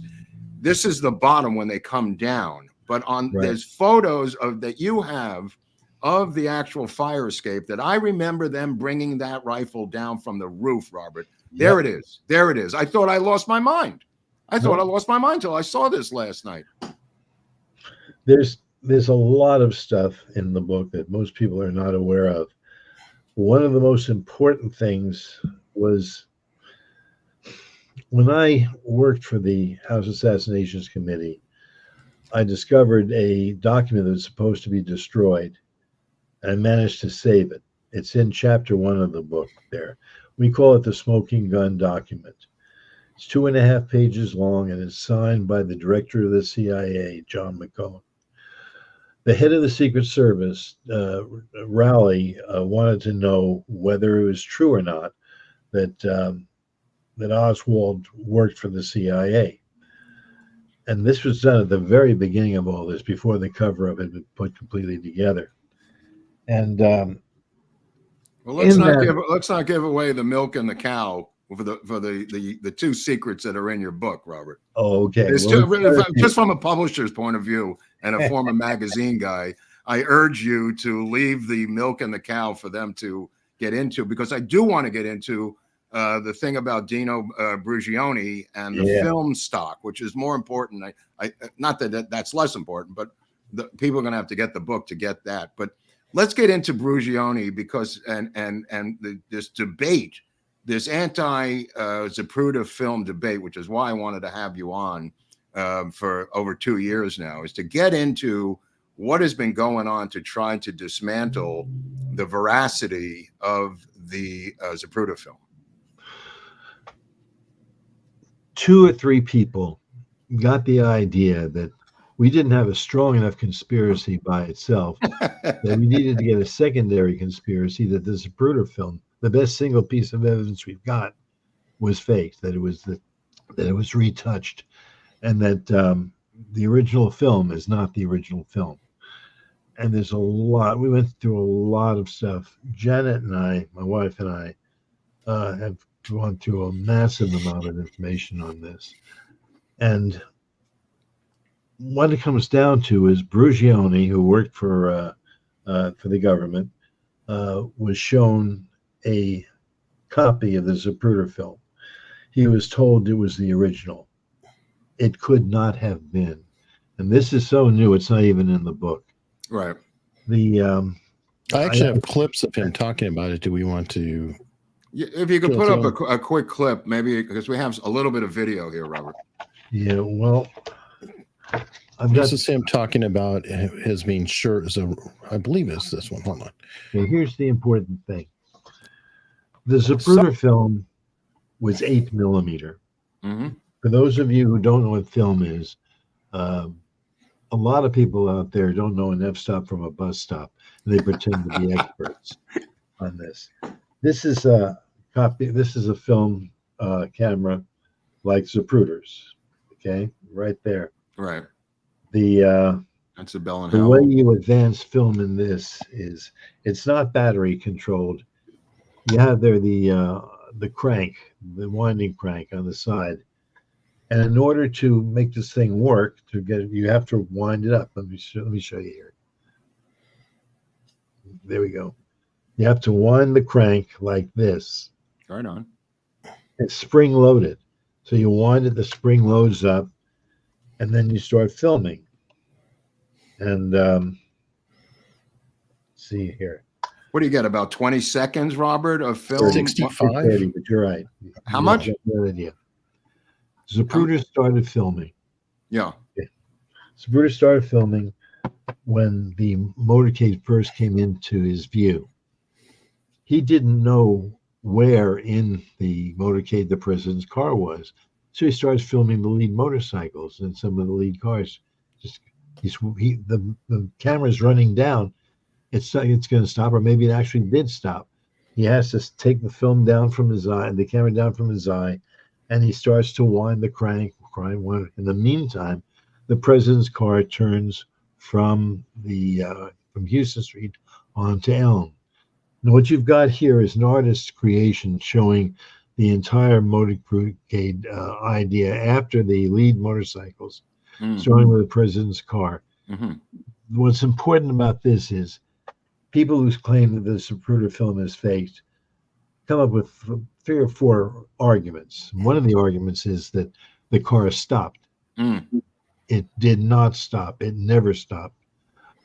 This is the bottom when they come down, but there's photos that you have of the actual fire escape that I remember them bringing that rifle down from the roof, Robert. There it is. There it is. I thought I lost my mind. I thought I lost my mind till I saw this last night. There's a lot of stuff in the book that most people are not aware of. One of the most important things was when I worked for the House Assassinations Committee, I discovered a document that was supposed to be destroyed. I managed to save it. It's in chapter 1 of the book there. We call it the smoking gun document. It's 2.5 pages long, and it's signed by the director of the CIA, John McCone. The head of the Secret Service, Rowley, wanted to know whether it was true or not that Oswald worked for the CIA. And this was done at the very beginning of all this, before the cover-up had been put completely together. And well, let's not give away the milk and the cow for the two secrets that are in your book, Robert. Oh, okay. Just from a publisher's point of view and a former magazine guy, I urge you to leave the milk and the cow for them to get into, because I do want to get into the thing about Dino Brugioni and the film stock, which is more important. I not that's less important, but people are going to have to get the book to get that. But let's get into Brugioni, because this debate, this anti-Zapruder film debate, which is why I wanted to have you on for over 2 years now, is to get into what has been going on to try to dismantle the veracity of the Zapruder film. 2 or 3 people got the idea that we didn't have a strong enough conspiracy by itself, that we needed to get a secondary conspiracy, that the Zapruder film, the best single piece of evidence we've got, was faked, that it was retouched, and that the original film is not the original film. And there's a lot. We went through a lot of stuff. Janet and I, my wife and I, have gone through a massive amount of information on this. And what it comes down to is Brugioni, who worked for the government, was shown a copy of the Zapruder film. He was told it was the original. It could not have been. And this is so new, it's not even in the book. Right. The I actually have clips of him talking about it. Do we want to? If you could put up a quick clip, maybe, because we have a little bit of video here, Robert. Yeah, well, This is him talking about his being sure. I believe it's this one. Hold on. Okay, here's the important thing. The Zapruder film was 8 millimeter. Mm-hmm. For those of you who don't know what film is, a lot of people out there don't know an f-stop from a bus stop. They pretend to be experts on this. This is a copy. This is a film camera like Zapruder's. Okay, right there. Right. That's a Bell and the Howell. way you advance film in this is it's not battery controlled. You have there the crank, the winding crank on the side, and in order to make this thing work, you have to wind it up. Let me show you here. There we go. You have to wind the crank like this. Right on. It's spring loaded. So you wind it, the spring loads up, and then you start filming. And see here. What do you get? About 20 seconds, Robert, of film? 65. 30, but you're right. How much? Idea. Zapruder started filming. Yeah. Zapruder started filming when the motorcade first came into his view. He didn't know where in the motorcade the president's car was. So he starts filming the lead motorcycles and some of the lead cars. The camera's running down. It's going to stop, or maybe it actually did stop. He has to take the film down from his eye, the camera down from his eye, and he starts to wind the crank. In the meantime, the president's car turns from Houston Street onto Elm. Now, what you've got here is an artist's creation showing the entire motorcade idea after the lead motorcycles, starting with the president's car. Mm-hmm. What's important about this is people who claim that the Zapruder film is faked come up with 3 or 4 arguments. One of the arguments is that the car stopped. It did not stop. It never stopped.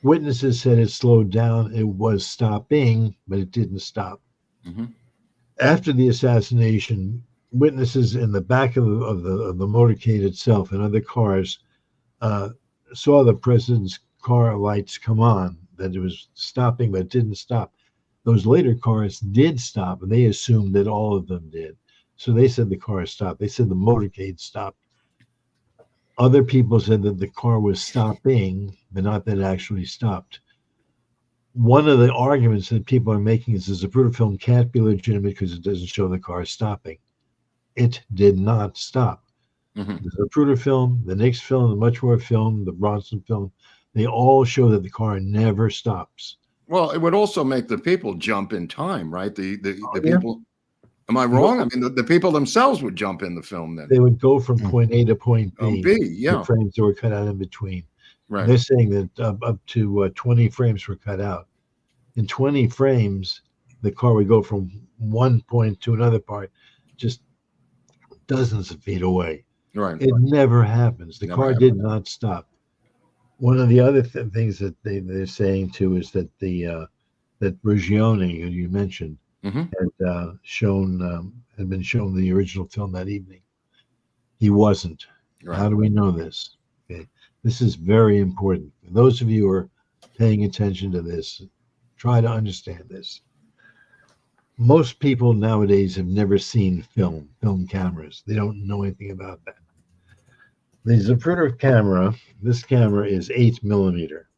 Witnesses said it slowed down. It was stopping, but it didn't stop. Mm-hmm. After the assassination, witnesses in the back of the motorcade itself and other cars saw the president's car lights come on, that it was stopping, but it didn't stop. Those later cars did stop, and they assumed that all of them did. So they said the car stopped. They said the motorcade stopped. Other people said that the car was stopping, but not that it actually stopped. One of the arguments that people are making is the Zapruder film can't be legitimate because it doesn't show the car stopping. It did not stop. Mm-hmm. The Zapruder film, the Nix film, the Muchmore film, the Bronson film, they all show that the car never stops. Well, it would also make the people jump in time, right? The people. Am I wrong? I mean, the people themselves would jump in the film then. They would go from point A to point B. Yeah. The frames that were cut out in between. Right. They're saying that up to 20 frames were cut out. In 20 frames, the car would go from one point to another part, just dozens of feet away. Right. It never happens. The car did not stop. One of the other things that they're saying too is that that Brugione, who you mentioned, had been shown the original film that evening. He wasn't. Right. How do we know this? Okay, this is very important. For those of you who are paying attention to this, try to understand this. Most people nowadays have never seen film cameras. They don't know anything about that. The Zapruder camera, this camera is 8 millimeter.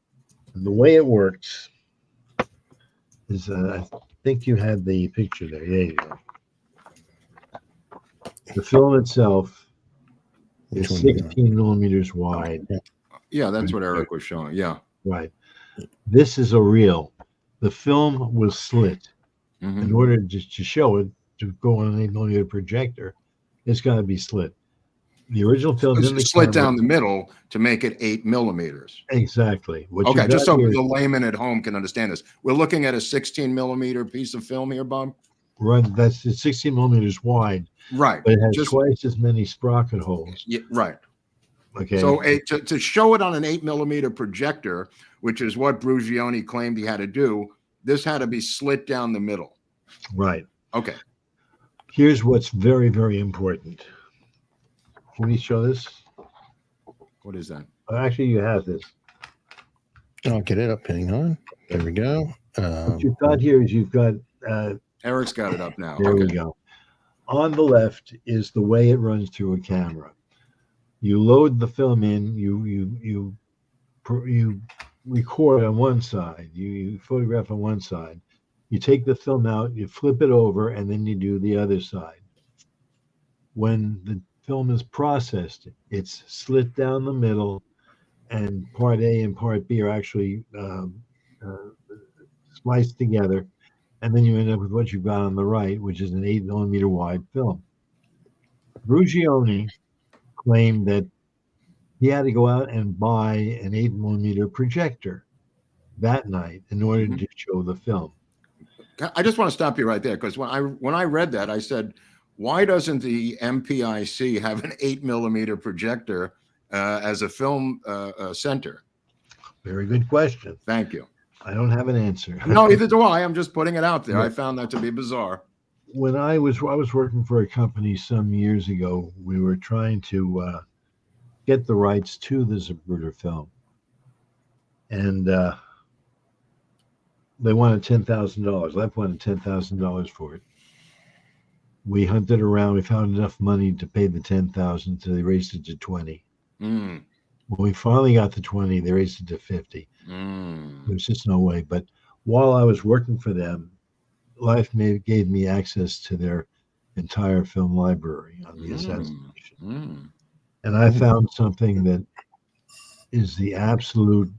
And the way it works is, I think you had the picture there. There you go. The film itself is 16 millimeters wide. Yeah, that's what Eric was showing. Yeah. Right. This is a reel. The film was slit. Mm-hmm. In order to show it, to go on an 8 millimeter projector, it's got to be slit. The original film is slit down the middle to make it 8 millimeters. Exactly. Okay, just so the layman at home can understand this. We're looking at a 16 millimeter piece of film here, Bob? Right, that's 16 millimeters wide. Right. But it has twice as many sprocket holes. Yeah, right. Okay. So to show it on an 8 millimeter projector, which is what Brugione claimed he had to do, this had to be slit down the middle. Right. Okay. Here's what's very, very important. Can we show this? What is that? Actually, you have this. I'll get it up. Hang on. There we go. What you've got here is you've got. Eric's got it up now. There we go. On the left is the way it runs through a camera. You load the film in. You record on one side. You photograph on one side. You take the film out. You flip it over, and then you do the other side. When the film is processed, it's slit down the middle, and part A and part B are actually spliced together, and then you end up with what you've got on the right, which is an 8mm wide film. Brugioni claimed that he had to go out and buy an 8mm projector that night in order to show the film. I just want to stop you right there, because when I read that, I said, why doesn't the MPIC have an 8mm projector as a film center? Very good question. Thank you. I don't have an answer. No, neither do I. I'm just putting it out there. I found that to be bizarre. When I was working for a company some years ago, we were trying to get the rights to the Zapruder film, and they wanted $10,000. Left wanted $10,000 for it. We hunted around. We found enough money to pay the $10,000, so they raised it to $20,000. When we finally got the $20,000, they raised it to $50,000. There was just no way. But while I was working for them, Life gave me access to their entire film library on the assassination. And I found something that is the absolute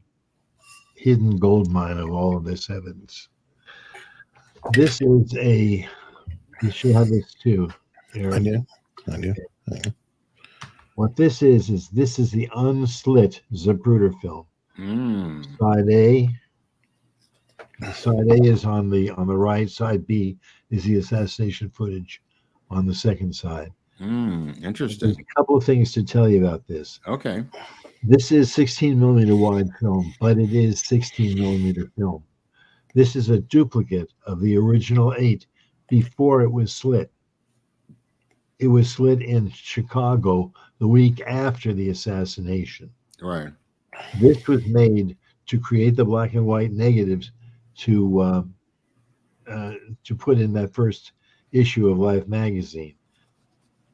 hidden gold mine of all of this evidence. This is you should have this too, Aaron. I do. What this is the unslit Zapruder film. Side A. Side A is on the right. Side B is the assassination footage on the second side. Interesting. There's a couple of things to tell you about this. Okay. This is 16mm wide film, but it is 16mm film. This is a duplicate of the original 8 before it was slit. It was slit in Chicago the week after the assassination. Right. This was made to create the black and white negatives to put in that first issue of Life magazine.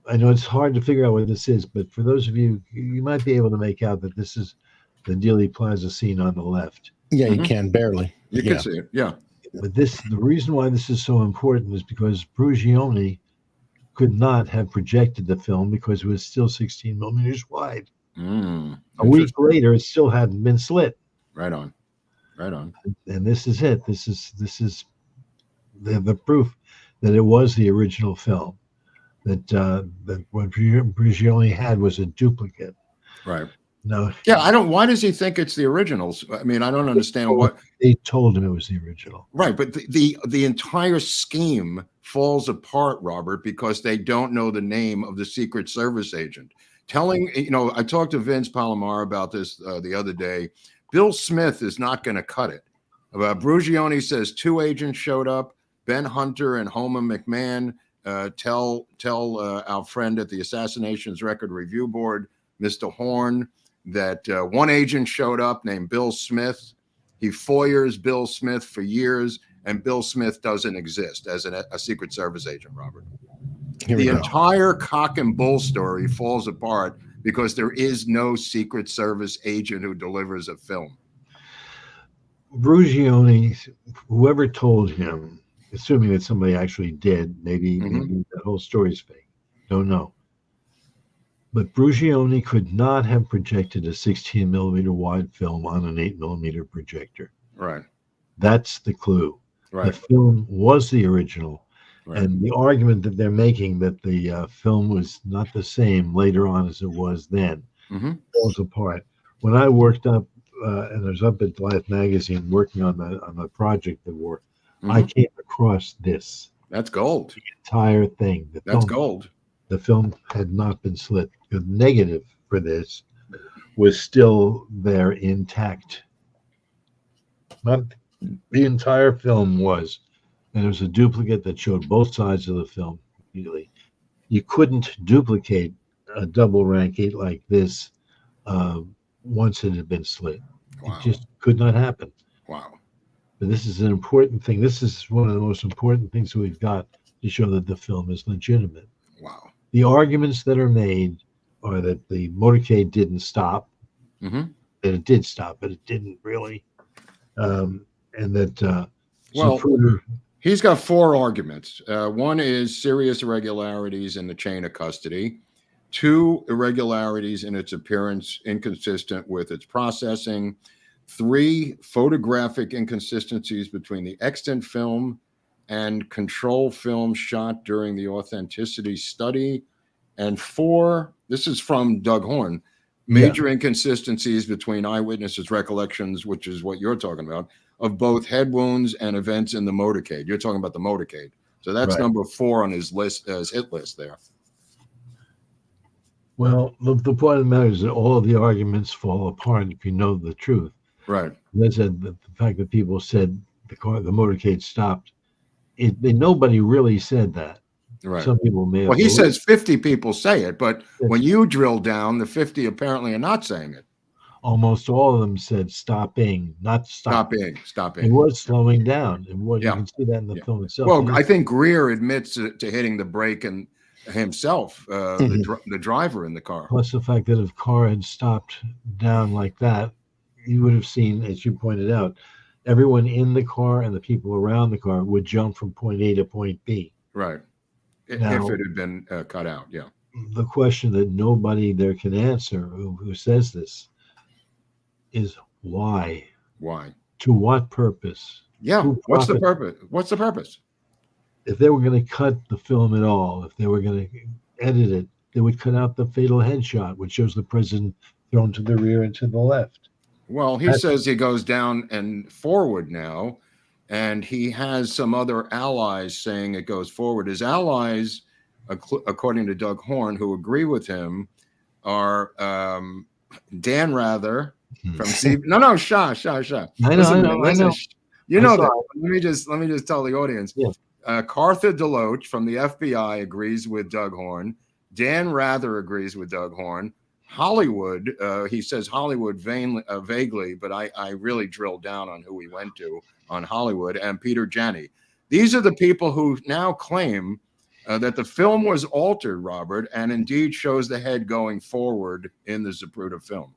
I know it's hard to figure out what this is, but for those of you, you might be able to make out that this is the Dealey Plaza scene on the left. Yeah, you can barely. You can see it. Yeah. But the reason why this is so important is because Brugioni could not have projected the film because it was still 16mm wide. A week later, it still hadn't been slit. Right on. And this is it. This is the proof that it was the original film. That what Brugioni had was a duplicate. Right. No. Yeah, why does he think it's the originals? I mean, I don't understand what they told him it was the original. Right, but the entire scheme falls apart, Robert, because they don't know the name of the Secret Service agent. I talked to Vince Palomar about this the other day. Bill Smith is not going to cut it. Brugioni says 2 agents showed up. Ben Hunter and Homer McMahon tell our friend at the Assassinations Record Review Board, Mr. Horn, that 1 agent showed up named Bill Smith. He foyers Bill Smith for years, and Bill Smith doesn't exist as a Secret Service agent, Robert. The entire cock and bull story falls apart because there is no Secret Service agent who delivers a film. Brugioni, whoever told him, assuming that somebody actually did, maybe that whole story is fake. Don't know. But Brugioni could not have projected a 16mm wide film on an 8mm projector. Right. That's the clue. Right. The film was the original. Right. And the argument that they're making that the film was not the same later on as it was then falls apart. When I worked up, and I was up at Life magazine working on the project that war, I came across this. That's gold. The entire thing. That's gold. The film had not been slit. The negative for this was still there intact. Not The entire film was, and there was a duplicate that showed both sides of the film. Really, you couldn't duplicate a double rank 8 like this once it had been slit. Wow. It just could not happen. Wow. But this is an important thing. This is one of the most important things we've got to show that the film is legitimate. Wow. The arguments that are made are that the motorcade didn't stop, that it did stop, but it didn't really, and that Zapruder. He's got 4 arguments. One is serious irregularities in the chain of custody. 2, irregularities in its appearance inconsistent with its processing. 3, photographic inconsistencies between the extant film and control film shot during the authenticity study. And 4, this is from Doug Horn, major inconsistencies between eyewitnesses' recollections, which is what you're talking about, of both head wounds and events in the motorcade. You're talking about the motorcade. So that's number 4 on his list, his hit list there. Well, the point of the matter is that all of the arguments fall apart if you know the truth. Right. They said that the fact that people said the motorcade stopped, nobody really said that. Right. Some people may have. Well, he says 50 people say it, but when you drill down, the 50 apparently are not saying it. Almost all of them said stopping, not stopping. Stopping. It was slowing down. And you can see that in the film itself. Well, I think Greer admits to hitting the brake and himself, the driver in the car. Plus the fact that if the car had stopped down like that, you would have seen, as you pointed out, everyone in the car and the people around the car would jump from point A to point B. Right. Now, if it had been cut out, the question that nobody there can answer who says is why? Why? To what purpose? Yeah. What's the purpose? What's the purpose? If they were going to cut the film at all, if they were going to edit it, they would cut out the fatal headshot, which shows the president thrown to the rear and to the left. Well, he says he goes down and forward now, and he has some other allies saying it goes forward. His allies, according to Doug Horn, who agree with him, are Dan Rather from C. No, Shah. I know. You know that. Let me just tell the audience. Yeah. Cartha Deloach from the FBI agrees with Doug Horn. Dan Rather agrees with Doug Horn. Hollywood, he says Hollywood vaguely, but I really drilled down on who he went to on Hollywood, and Peter Janney. These are the people who now claim that the film was altered, Robert, and indeed shows the head going forward in the Zapruder film.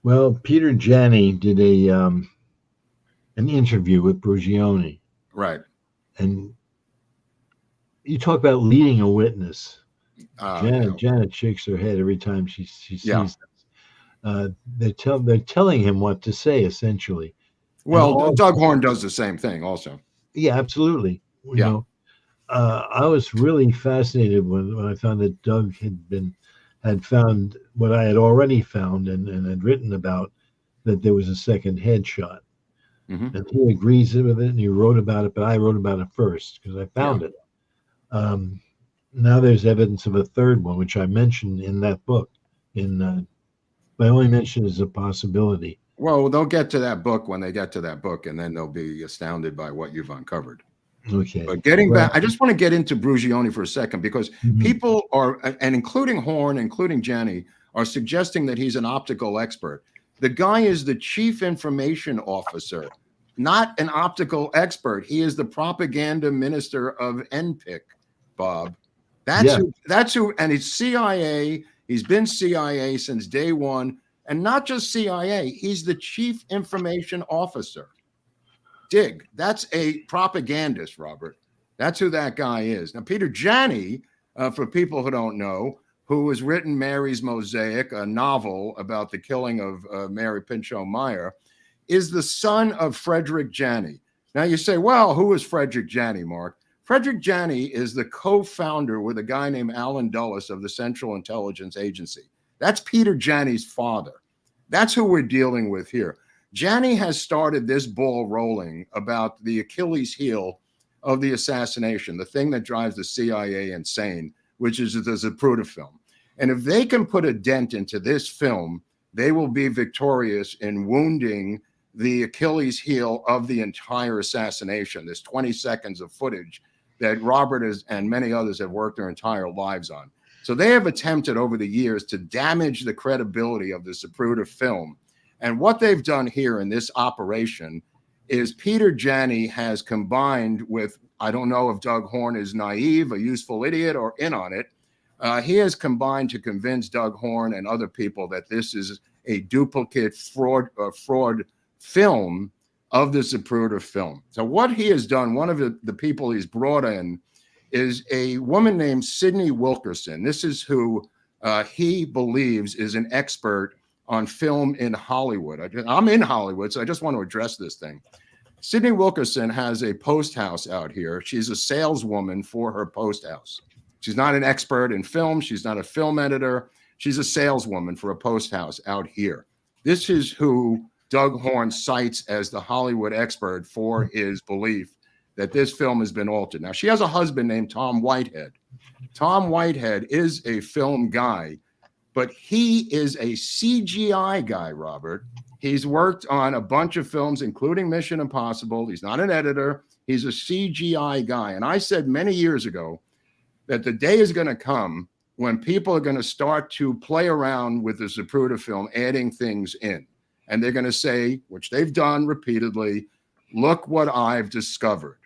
Well, Peter Janney did an interview with Brugione. Right. And you talk about leading a witness. Janet shakes her head every time she sees this. They're telling him what to say, essentially. Well, Doug Horn does the same thing also. Yeah, absolutely. You know, I was really fascinated when I found that Doug had found what I had already found and had written about, that there was a second headshot. And he agrees with it, and he wrote about it, but I wrote about it first because I found it. Now there's evidence of a third one, which I mentioned in that book. My only mention is a possibility. Well, they'll get to that book when they get to that book, and then they'll be astounded by what you've uncovered. Okay. But getting back, I just want to get into Brugione for a second, because people are, and including Horn, including Janney, are suggesting that he's an optical expert. The guy is the chief information officer, not an optical expert. He is the propaganda minister of NPIC, Bob. That's who, and it's CIA. He's been CIA since day one, and not just CIA. He's the chief information officer. Dig. That's a propagandist, Robert. That's who that guy is. Now, Peter Janney, for people who don't know, who has written Mary's Mosaic, a novel about the killing of Mary Pinchot Meyer, is the son of Frederick Janney. Now, you say, well, who is Frederick Janney, Mark? Frederick Janney is the co-founder with a guy named Alan Dulles of the Central Intelligence Agency. That's Peter Janney's father. That's who we're dealing with here. Janney has started this ball rolling about the Achilles heel of the assassination, the thing that drives the CIA insane, which is the Zapruder film. And if they can put a dent into this film, they will be victorious in wounding the Achilles heel of the entire assassination, this 20 seconds of footage that Robert and many others have worked their entire lives on. So they have attempted over the years to damage the credibility of the Zapruder film. And what they've done here in this operation is Peter Janney has combined with, I don't know if Doug Horne is naive, a useful idiot, or in on it. He has combined to convince Doug Horne and other people that this is a duplicate fraud film of the Zapruder film. So what he has done, one of the people he's brought in is a woman named Sidney Wilkerson. This is who he believes is an expert on film in Hollywood. I'm in Hollywood, so I just want to address this thing. Sidney Wilkerson has a post house out here. She's a saleswoman for her post house. She's not an expert in film. She's not a film editor. She's a saleswoman for a post house out here. This is who Doug Horne cites as the Hollywood expert for his belief that this film has been altered. Now, she has a husband named Tom Whitehead. Tom Whitehead is a film guy, but he is a CGI guy, Robert. He's worked on a bunch of films, including Mission Impossible. He's not an editor. He's a CGI guy. And I said many years ago that the day is going to come when people are going to start to play around with the Zapruder film, adding things in. And they're going to say, which they've done repeatedly, look what I've discovered.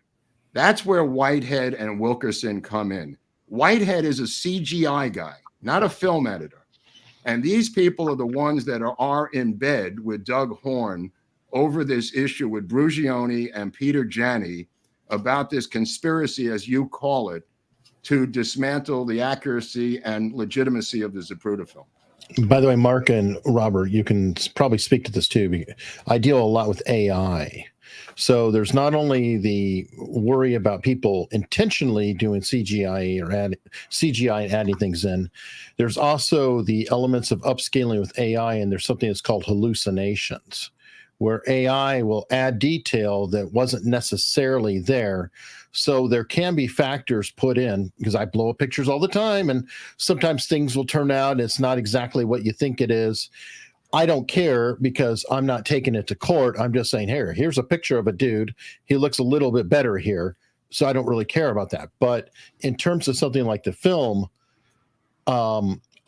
That's where Whitehead and Wilkerson come in. Whitehead is a CGI guy, not a film editor. And these people are the ones that are in bed with Doug Horne over this issue with Brugioni and Peter Janney about this conspiracy, as you call it, to dismantle the accuracy and legitimacy of the Zapruder film. By the way, Mark and Robert, you can probably speak to this too. I deal a lot with AI. So there's not only the worry about people intentionally doing CGI and adding things in, there's also the elements of upscaling with AI, and there's something that's called hallucinations, where AI will add detail that wasn't necessarily there. So there can be factors put in, because I blow up pictures all the time, and sometimes things will turn out and it's not exactly what you think it is. I don't care, because I'm not taking it to court. I'm just saying, here's a picture of a dude. He looks a little bit better here. So I don't really care about that. But in terms of something like the film,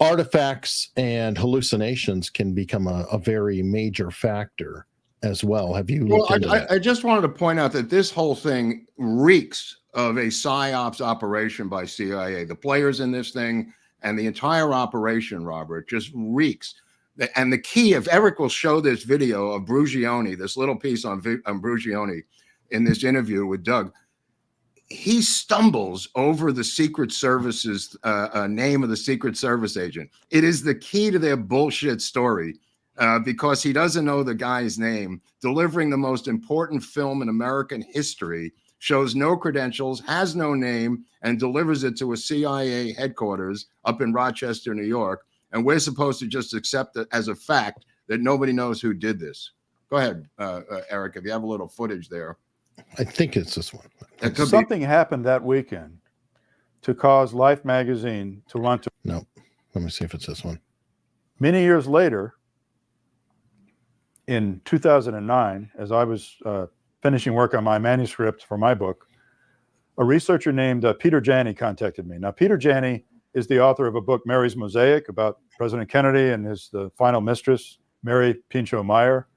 artifacts and hallucinations can become a very major factor as well. Have you looked into that? I just wanted to point out that this whole thing reeks of a psyops operation by CIA. The players in this thing and the entire operation, Robert, just reeks. And the key, if Eric will show this video of Brugioni, this little piece on Brugioni in this interview with Doug, he stumbles over the Secret Service's name of the Secret Service agent. It is the key to their bullshit story. Because he doesn't know the guy's name, delivering the most important film in American history, shows no credentials, has no name, and delivers it to a CIA headquarters up in Rochester, New York. And we're supposed to just accept it as a fact that nobody knows who did this. Go ahead, Eric, if you have a little footage there. I think it's this one. Something happened that weekend to cause Life magazine to run to. No, let me see if it's this one. Many years later, in 2009, as I was finishing work on my manuscript for my book, a researcher named Peter Janney contacted me. Now, Peter Janney is the author of a book, Mary's Mosaic, about President Kennedy and the final mistress, Mary Pinchot Meyer.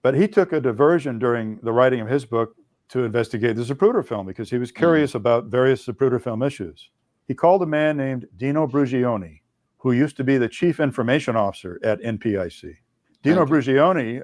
But he took a diversion during the writing of his book to investigate the Zapruder film, because he was curious about various Zapruder film issues. He called a man named Dino Brugioni, who used to be the chief information officer at NPIC. Dino Brugioni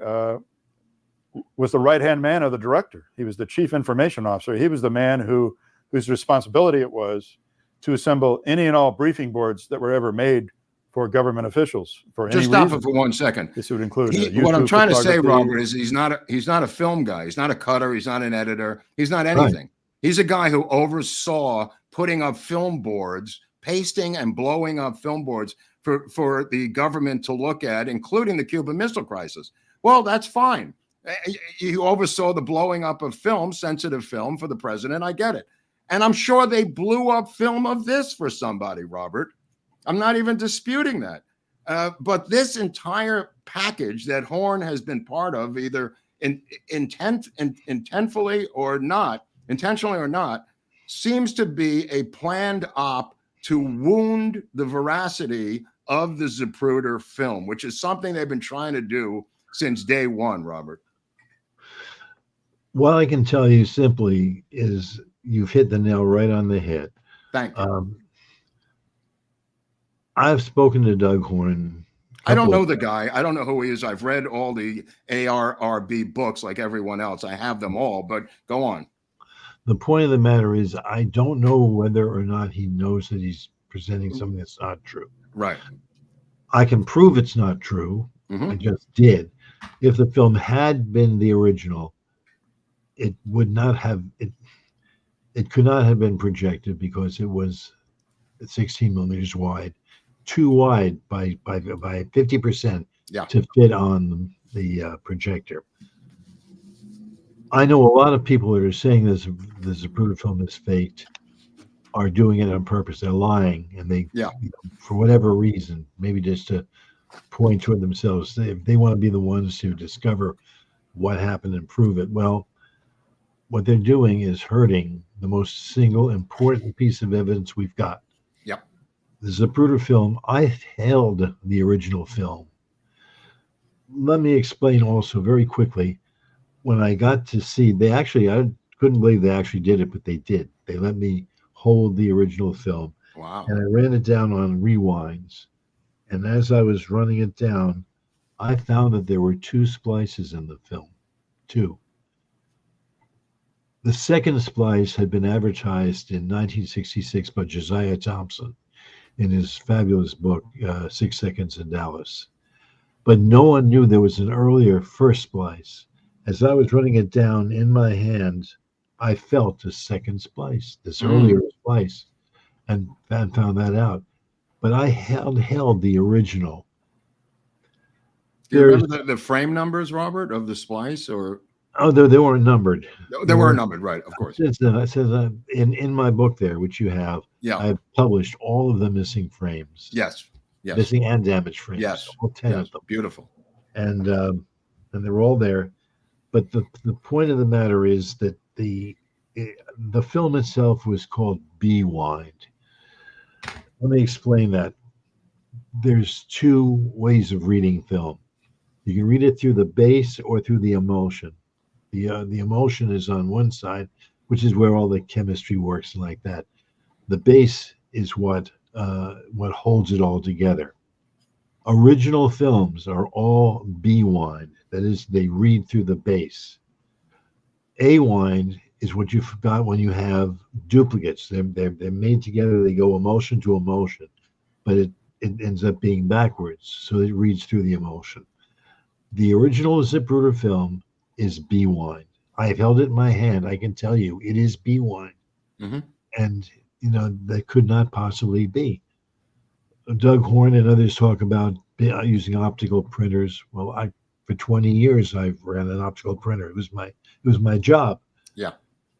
was the right-hand man of the director. He was the chief information officer. He was the man whose responsibility it was to assemble any and all briefing boards that were ever made for government officials for any reason. Just stop it for 1 second. This would include what I'm trying to say, Robert, is he's not a film guy. He's not a cutter. He's not an editor. He's not anything. Right. He's a guy who oversaw putting up film boards, pasting and blowing up film boards for the government to look at, including the Cuban Missile Crisis. Well, that's fine. You oversaw the blowing up of film, sensitive film for the president. I get it. And I'm sure they blew up film of this for somebody, Robert. I'm not even disputing that. But this entire package that Horn has been part of, either intentionally or not, seems to be a planned op to wound the veracity of the Zapruder film, which is something they've been trying to do since day one, Robert. What I can tell you simply is you've hit the nail right on the head. Thank you. I've spoken to Doug Horn. I don't know the guy. I don't know who he is. I've read all the ARRB books like everyone else. I have them all, but go on. The point of the matter is I don't know whether or not he knows that he's presenting something that's not true. Right. I can prove it's not true. I just did. If the film had been the original, it would not have it could not have been projected because it was 16 millimeters wide, too wide by 50% to fit on the projector. I know a lot of people that are saying this the Zapruder film is faked are doing it on purpose. They're lying, and they for whatever reason, maybe just to point to it themselves, they want to be the ones to discover what happened and prove it. Well, what they're doing is hurting the most single important piece of evidence we've got. Yep. The Zapruder film, I held the original film. Let me explain also very quickly. When I got to see, I couldn't believe they actually did it, but they did. They let me hold the original film. Wow. And I ran it down on rewinds. And as I was running it down, I found that there were 2 splices in the film. 2. The second splice had been advertised in 1966 by Josiah Thompson in his fabulous book, 6 Seconds in Dallas. But no one knew there was an earlier first splice. As I was running it down in my hands, I felt a second splice, this earlier splice, and found that out. But I held the original. Do you remember the frame numbers, Robert, of the splice? Or they weren't numbered. They were numbered, right? Of course. It says in my book there, which you have, I've published all of the missing frames. Yes. Missing and damaged frames. Yes. All 10 of them. Beautiful. And they're all there. But the point of the matter is that the film itself was called Be-Wind. Let me explain that. There's 2 ways of reading film. You can read it through the base or through the emulsion. The emulsion is on one side, which is where all the chemistry works and like that. The base is what holds it all together. Original films are all B-wind. That is, they read through the base. A-wind is what you forgot when you have duplicates. They're made together. They go emulsion to emulsion, but it ends up being backwards. So it reads through the emulsion. The original Zapruder film is B-wind. I've held it in my hand. I can tell you it is B-wind. And, that could not possibly be. Doug Horn and others talk about using optical printers. Well, for 20 years, I've ran an optical printer. It was my job. Yeah.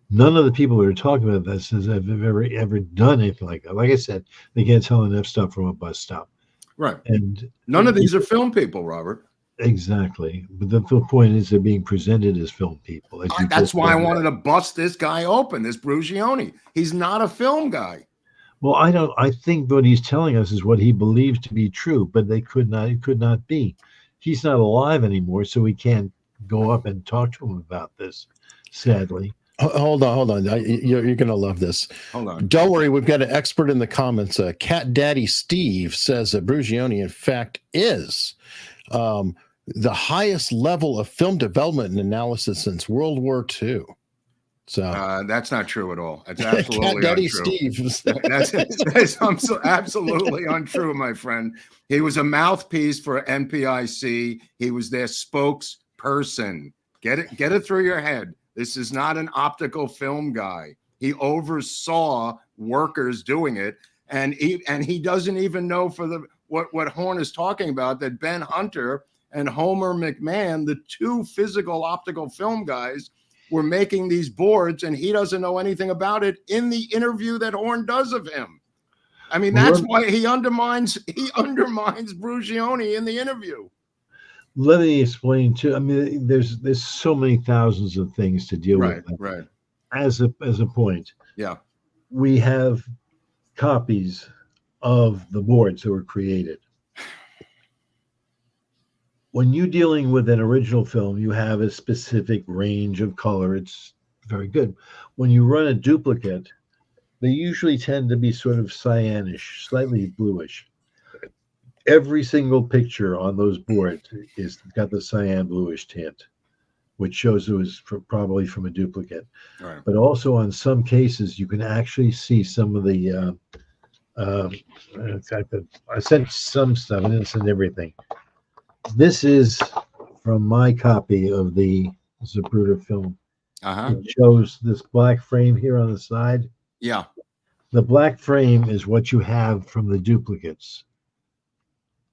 None of the people that are talking about this have ever done anything like that. Like I said, they can't tell enough stuff from a bus stop. Right. And none of these are film people, Robert. Exactly. But the point is they're being presented as film people. That's why I wanted to bust this guy open, this Brugione. He's not a film guy. Well, I think what he's telling us is what he believes to be true, but it could not be. He's not alive anymore, so we can't go up and talk to him about this, sadly. Hold on. You're going to love this. Hold on. Don't worry. We've got an expert in the comments. Cat Daddy Steve says that Brugione, in fact, is the highest level of film development and analysis since World War II. So that's not true at all. That's absolutely Daddy untrue. Steve. that's absolutely untrue, my friend. He was a mouthpiece for NPIC. He was their spokesperson. Get it through your head. This is not an optical film guy. He oversaw workers doing it, and he doesn't even know what Horn is talking about, that Ben Hunter and Homer McMahon, the 2 physical optical film guys, were making these boards, and he doesn't know anything about it in the interview that Horn does of him. I mean, that's why he undermines Brugioni in the interview. Let me explain too. I mean, there's so many thousands of things to deal with. Right. As a point, Yeah. we have copies of the boards that were created. When you're dealing with an original film, you have a specific range of color. It's very good. When you run a duplicate, they usually tend to be sort of cyanish, slightly bluish. Every single picture on those boards is got the cyan bluish tint, which shows it was probably from a duplicate. Right. But also on some cases, you can actually see some of the, in fact, I sent some stuff, I didn't send everything. This is from my copy of the Zapruder film. It shows this black frame here on the side. Yeah. The black frame is what you have from the duplicates.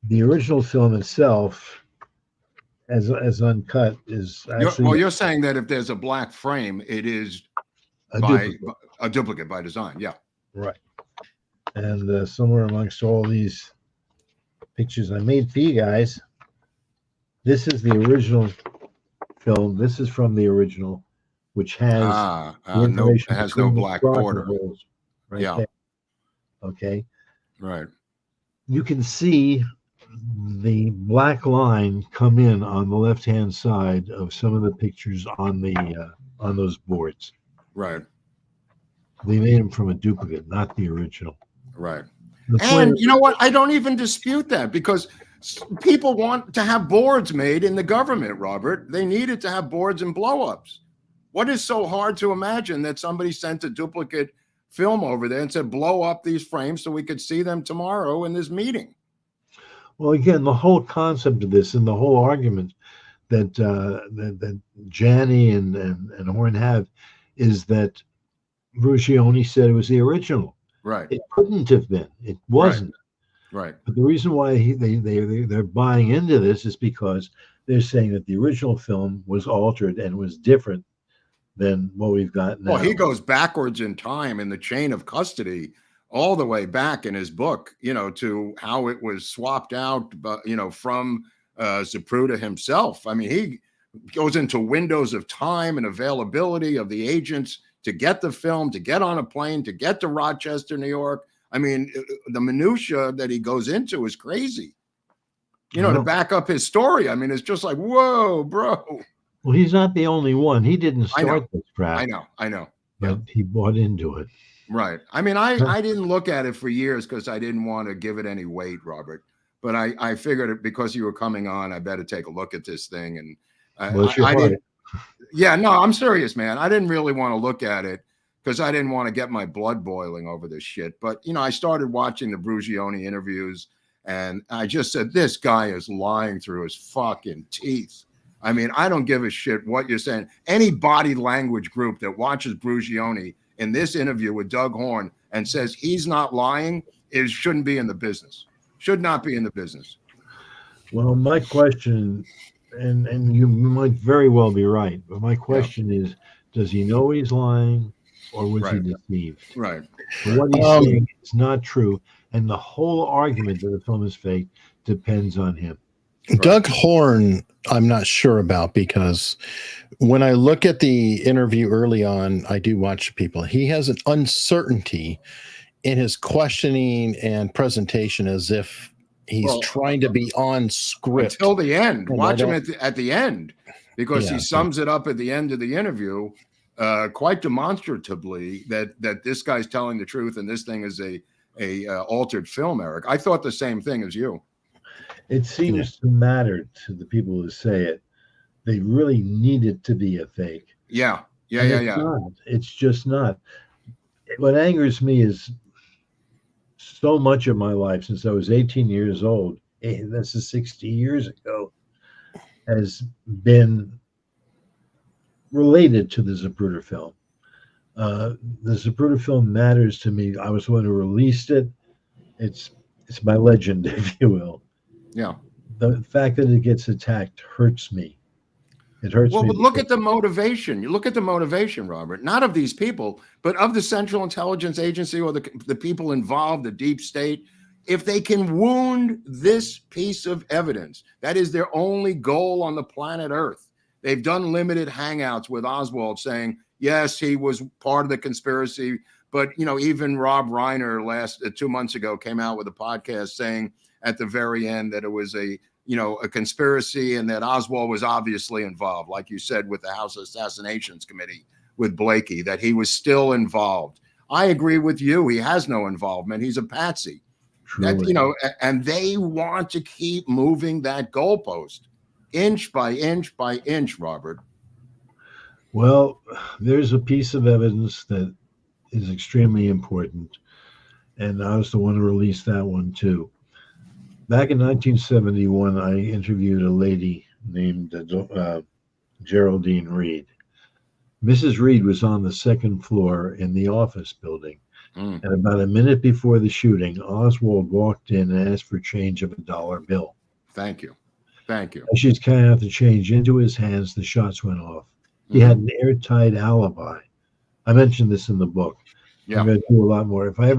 The original film itself, as uncut, is actually you're saying that if there's a black frame, it is a duplicate by design. Yeah. Right. And somewhere amongst all these pictures I made for you guys, this is the original film. This is from the original, which has it has no black border. Right there. Okay. Right. You can see the black line come in on the left-hand side of some of the pictures on those boards. Right. They made them from a duplicate, not the original. Right. And you know what? I don't even dispute that, because people want to have boards made in the government, Robert. They needed to have boards and blow-ups. What is so hard to imagine that somebody sent a duplicate film over there and said, blow up these frames so we could see them tomorrow in this meeting? Well, again, the whole concept of this and the whole argument that Janney and Horn have is that Brugioni said it was the original. Right. It couldn't have been. It wasn't. Right. But the reason why they're buying into this is because they're saying that the original film was altered and was different than what we've got now. Well, he goes backwards in time in the chain of custody, all the way back in his book, to how it was swapped out, from Zapruder himself. I mean, he goes into windows of time and availability of the agents to get the film, to get on a plane, to get to Rochester, New York. I mean, the minutia that he goes into is crazy, to back up his story. I mean, it's just like, whoa, bro. Well, he's not the only one. He didn't start this crap. I know. But he bought into it. Right. I mean, I didn't look at it for years because I didn't want to give it any weight, Robert. But I figured because you were coming on, I better take a look at this thing. And I didn't. Yeah, no, I'm serious, man. I didn't really want to look at it because I didn't want to get my blood boiling over this shit. But, I started watching the Brugioni interviews, and I just said, this guy is lying through his fucking teeth. I mean, I don't give a shit what you're saying. Any body language group that watches Brugioni in this interview with Doug Horn and says he's not lying shouldn't be in the business. Should not be in the business. Well, my question, and you might very well be right, but my question is, does he know he's lying, or was he deceived? Right. What he's saying is not true, and the whole argument that the film is fake depends on him. Doug Horn, I'm not sure about, because when I look at the interview early on, I do watch people. He has an uncertainty in his questioning and presentation, as if he's trying to be on script until the end. Watch him at the end, because he sums it up at the end of the interview quite demonstratively that this guy's telling the truth and this thing is a altered film, Eric. I thought the same thing as you. It seems to matter to the people who say it. They really need it to be a fake. Yeah. It's just not. What angers me is so much of my life since I was 18 years old, this is 60 years ago, has been related to the Zapruder film. The Zapruder film matters to me. I was the one who released it. It's my legend, if you will. Yeah. The fact that it gets attacked hurts me. It hurts Well, me. but look at the motivation. You look at the motivation, Robert, not of these people, but of the Central Intelligence Agency or the people involved, the deep state. If they can wound this piece of evidence, that is their only goal on the planet Earth. They've done limited hangouts with Oswald saying, yes, he was part of the conspiracy. But, you know, even Rob Reiner 2 months ago came out with a podcast saying at the very end that it was a conspiracy and that Oswald was obviously involved, like you said, with the House Assassinations Committee with Blakey, that he was still involved. I agree with you. He has no involvement. He's a patsy. That, you know, and they want to keep moving that goalpost inch by inch by inch, Robert. Well, there's a piece of evidence that is extremely important, and I was the one who released that one too. Back in 1971, I interviewed a lady named Geraldine Reed. Mrs. Reed was on the second floor in the office building. And about a minute before the shooting, Oswald walked in and asked for change of $1 bill. Thank you. Thank you. As she's carrying out the change into his hands, the shots went off. He had an airtight alibi. I mentioned this in the book. Yeah. I'm going to do a lot more. If I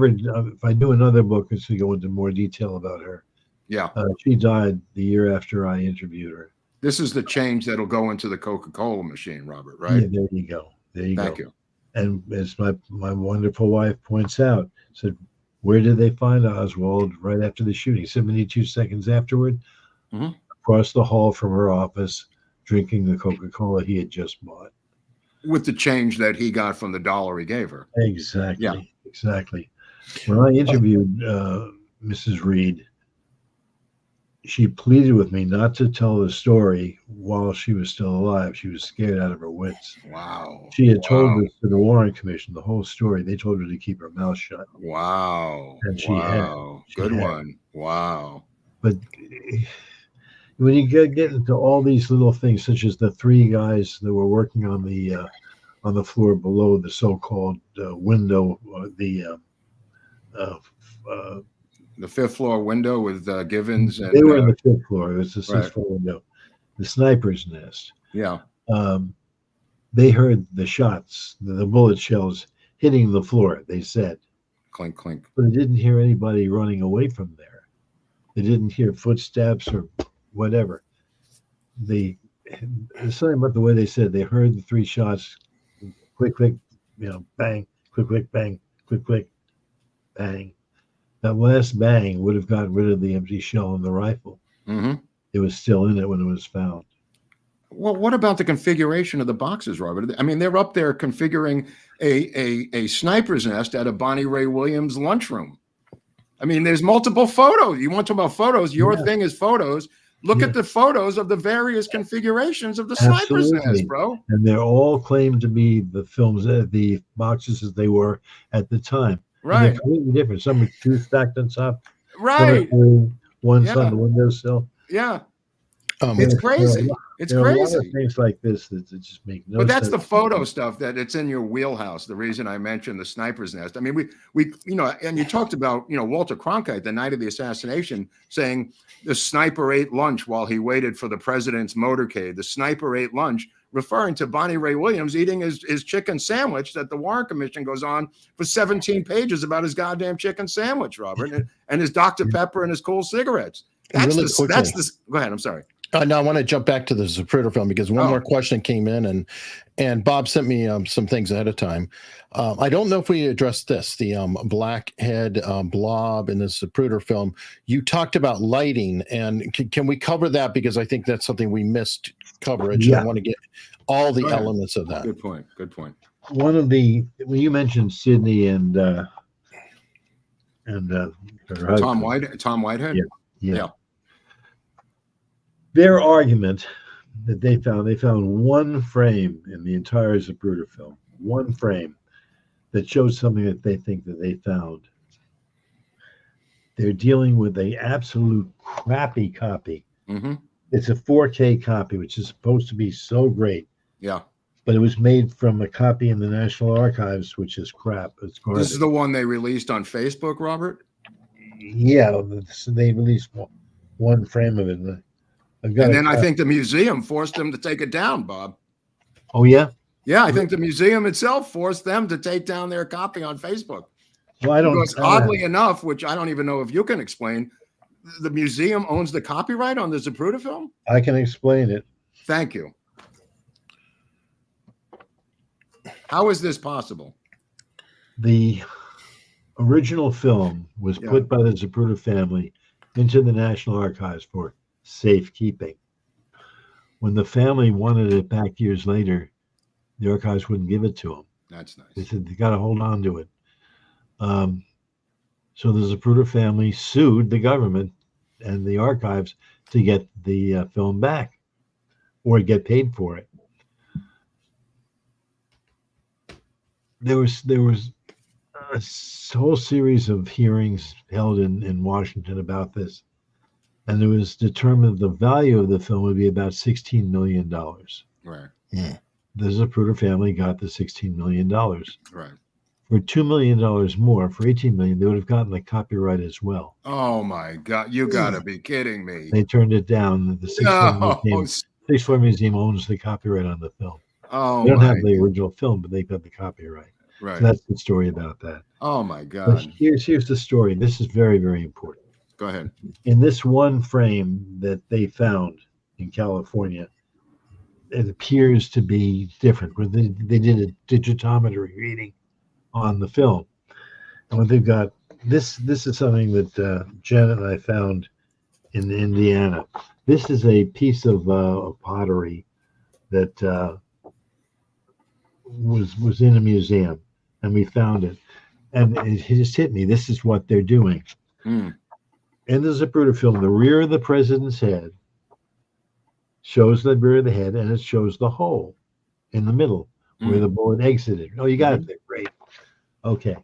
do another book, it's going to go into more detail about her. Yeah. She died the year after I interviewed her. This is the change that'll go into the Coca-Cola machine, Robert, right? Yeah, there you go. There you go. Thank you. And as my wonderful wife points out, said, where did they find Oswald right after the shooting? 72 seconds afterward, across the hall from her office, drinking the Coca-Cola he had just bought. With the change that he got from the $1 he gave her. Exactly. Yeah. Exactly. When I interviewed Mrs. Reed, she pleaded with me not to tell the story while she was still alive. She was scared out of her wits. Wow. She had told this to the Warren Commission, the whole story. They told her to keep her mouth shut. Wow. And she had. Good one. Wow. But when you get into all these little things, such as the three guys that were working on the floor below the so-called window, the fifth floor window with Givens. And, they were in the fifth floor. It was the sixth floor window. The sniper's nest. Yeah. They heard the shots, the bullet shells hitting the floor, they said. Clink, clink. But they didn't hear anybody running away from there. They didn't hear footsteps or whatever. There's something about the way they said they heard the three shots, quick, quick, bang, quick, quick, bang, quick, quick, bang. That last bang would have gotten rid of the empty shell in the rifle. It was still in it when it was found. Well, what about the configuration of the boxes, Robert? I mean, they're up there configuring a sniper's nest at a Bonnie Ray Williams lunchroom. I mean, there's multiple photos. You want to talk about photos? Your thing is photos. Look at the photos of the various configurations of the sniper's nest, bro. And they're all claimed to be the films, the boxes as they were at the time. Right. They're completely different. Some are two stacked on top. Right. One's on the windowsill. Yeah. It's crazy. It's there crazy. Are a lot of things like this that just make no sense. But that's sense. the photo stuff that it's in your wheelhouse. The reason I mentioned the sniper's nest. I mean, we and you talked about, Walter Cronkite the night of the assassination saying the sniper ate lunch while he waited for the president's motorcade. The sniper ate lunch, referring to Bonnie Ray Williams eating his chicken sandwich that the Warren Commission goes on for 17 pages about his goddamn chicken sandwich, Robert, and his Dr. Pepper and his cool cigarettes. That's go ahead. I'm sorry. No, I want to jump back to the Zapruder film because one more question came in, and Bob sent me some things ahead of time. I don't know if we addressed this, the blackhead blob in the Zapruder film. You talked about lighting, and can we cover that, because I think that's something we missed coverage. Yeah. I want to get all the elements of that. Good point. Good point. When you mentioned Sydney and Tom Whitehead. Yeah. Their argument that they found one frame in the entire Zapruder film, one frame that shows something that they think that they found. They're dealing with an absolute crappy copy. It's a 4K copy, which is supposed to be so great. Yeah. But it was made from a copy in the National Archives, which is crap. It's garbage. This is the one they released on Facebook, Robert? Yeah, they released one frame of it. I've got And a then I copy. think the museum forced them to take it down, Bob. Oh yeah. Yeah, I think the museum itself forced them to take down their copy on Facebook. Well, I don't. Because oddly enough, which I don't even know if you can explain, the museum owns the copyright on the Zapruder film? I can explain it. Thank you. How is this possible? The original film was put by the Zapruder family into the National Archives for safekeeping. When the family wanted it back years later, the archives wouldn't give it to them. That's nice. They said they got to hold on to it. So the Zapruder family sued the government and the archives to get the film back or get paid for it. There was a whole series of hearings held in Washington about this, and it was determined the value of the film would be about $16 million. Right. Yeah. The Zapruder family got the $16 million. Right. For $2 million more, for $18 million, they would have gotten the copyright as well. Oh my God! You got to be kidding me! They turned it down. The Sixth Floor Museum owns the copyright on the film. Oh, they don't have the original film, but they got the copyright. Right. So that's the story about that. Oh my God! But here's the story. This is very, very important. Go ahead. In this one frame that they found in California, it appears to be different. Where they did a digitometry reading on the film, and what they've got, this is something that Janet and I found in Indiana. This is a piece of pottery that was in a museum, and we found it, and it just hit me. This is what they're doing. In the Zapruder film, the rear of the president's head shows the rear of the head, and it shows the hole in the middle where the bullet exited. Oh, you got it there. Great. Okay.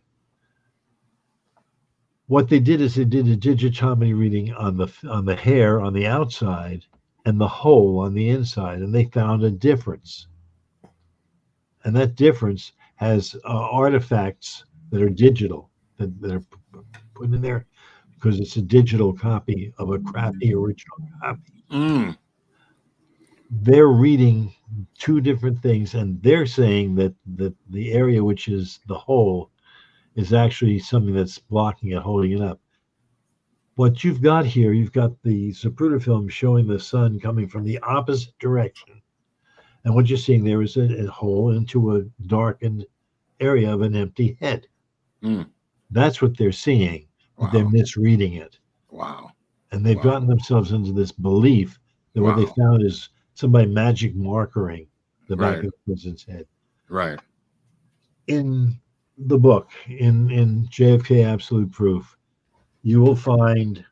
What they did is they did a digitometry reading on the hair on the outside and the hole on the inside, and they found a difference. And that difference has artifacts that are digital that are put in there because it's a digital copy of a crappy original copy. They're reading two different things, and they're saying that the area which is the hole is actually something that's blocking it, holding it up. What you've got here, you've got the Zapruder film showing the sun coming from the opposite direction, and what you're seeing there is a hole into a darkened area of an empty head. That's what they're seeing, but they're misreading it. Wow. And they've gotten themselves into this belief that what they found is somebody magic markering the back of the person's head. Right. In the book, in JFK Absolute Proof, you will find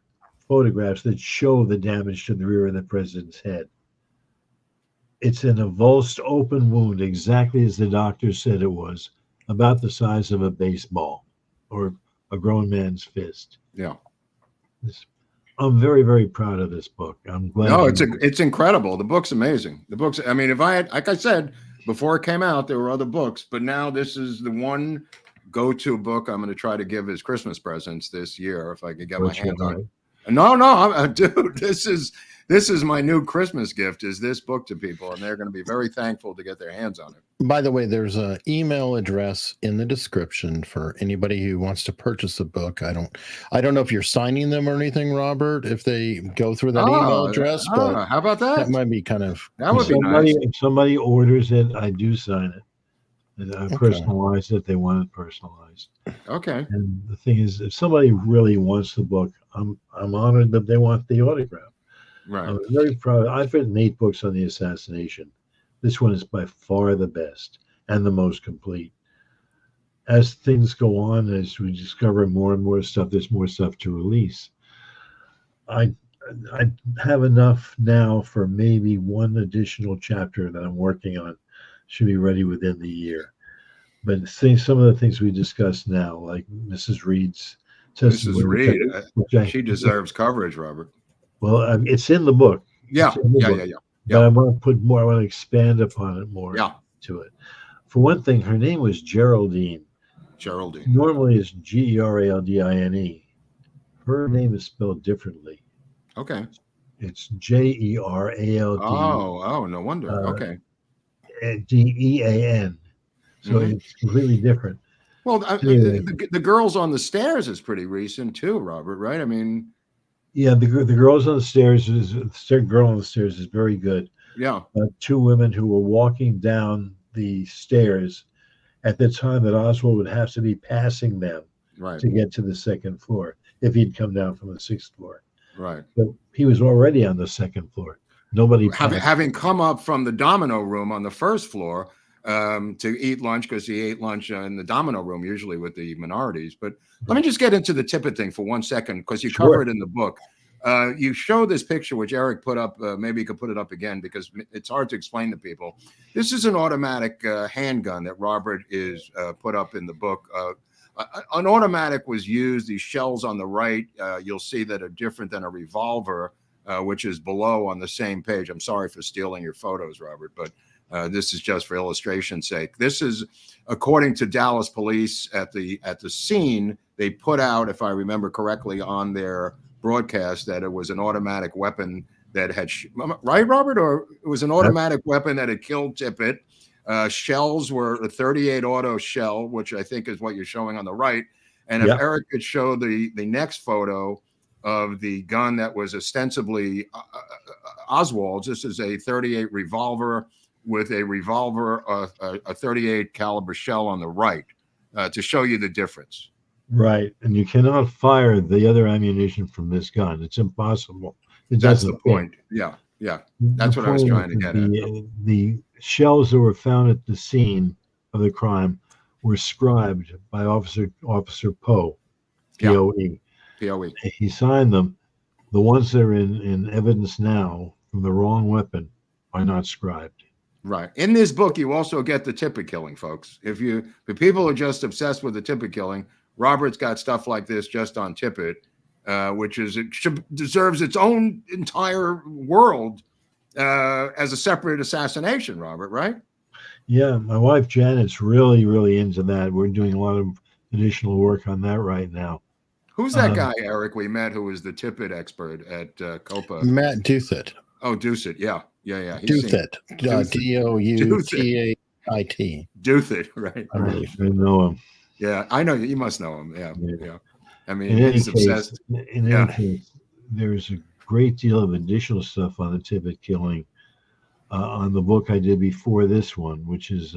photographs that show the damage to the rear of the president's head. It's an avulsed open wound, exactly as the doctor said it was, about the size of a baseball or a grown man's fist. Yeah. I'm very, very proud of this book. I'm glad. No, it's incredible. The book's amazing. The book's, I mean, if I had, like I said, before it came out, there were other books, but now this is the one go-to book I'm going to try to give as Christmas presents this year if I could get my hands on it. No, dude, this is my new Christmas gift, is this book to people, and they're going to be very thankful to get their hands on it. By the way, there's an email address in the description for anybody who wants to purchase the book. I don't know if you're signing them or anything, Robert, if they go through that email address, but how about that? That might be kind of, that would be nice. If somebody orders it, I do sign it. And I personalize it. They want it personalized. Okay. And the thing is, if somebody really wants the book, I'm honored that they want the autograph. Right. I'm very proud. I've written 8 books on the assassination. This one is by far the best and the most complete. As things go on, as we discover more and more stuff, there's more stuff to release. I have enough now for maybe one additional chapter that I'm working on. Should be ready within the year. But some of the things we discussed now, like Mrs. Reed's testimony. Mrs. Reed, she deserves coverage, Robert. Well, it's in the book. Yeah. But I want to put more. I want to expand upon it more. To it. For one thing, her name was Geraldine. Normally, it's Geraldine. Her name is spelled differently. Okay. It's Jerald. Oh, no wonder. Okay. Dean. So it's completely different. Well, the girls on the stairs is pretty recent too, Robert. Right? I mean, yeah, the girls on the stairs girl on the stairs is very good. Yeah. Two women who were walking down the stairs at the time that Oswald would have to be passing them to get to the second floor if he'd come down from the sixth floor. Right. But he was already on the second floor. Nobody having come up from the domino room on the first floor to eat lunch, because he ate lunch in the domino room, usually with the minorities. But let me just get into the Tippit thing for 1 second, because you cover it in the book. You show this picture, which Eric put up. Maybe you could put it up again, because it's hard to explain to people. This is an automatic handgun that Robert is put up in the book. An automatic was used. These shells on the right, you'll see that are different than a revolver, which is below on the same page. I'm sorry for stealing your photos, Robert, but this is just for illustration's sake. This is, according to Dallas police at the scene, they put out, if I remember correctly, on their broadcast, that it was an automatic weapon that had, right, Robert? Or it was an automatic weapon that had killed Tippit. Shells were a 38 auto shell, which I think is what you're showing on the right. And if Eric could show the next photo of the gun that was ostensibly Oswald's, this is a 38 revolver with a 38 caliber shell on the right, to show you the difference. Right, and you cannot fire the other ammunition from this gun. It's impossible. That's the point. Yeah. That's what I was trying to get at. The shells that were found at the scene of the crime were scribed by Officer Poe, P-O-E. P-O-E. He signed them. The ones that are in evidence now from the wrong weapon are not scribed. Right. In this book, you also get the Tippit killing, folks. If people are just obsessed with the Tippit killing, Robert's got stuff like this just on Tippit, which deserves its own entire world as a separate assassination, Robert, right? Yeah, my wife Janet's really, really into that. We're doing a lot of additional work on that right now. Who's that guy, Eric, we met, who was the Tippit expert at COPA? Matt Douthit. Oh, Douthit, yeah. Douthit, D-O-U-T-A-I-T. Douthit, right. I know him. Yeah, I know you must know him. Yeah. I mean, he's obsessed. In any case, there's a great deal of additional stuff on the Tippit killing on the book I did before this one, which is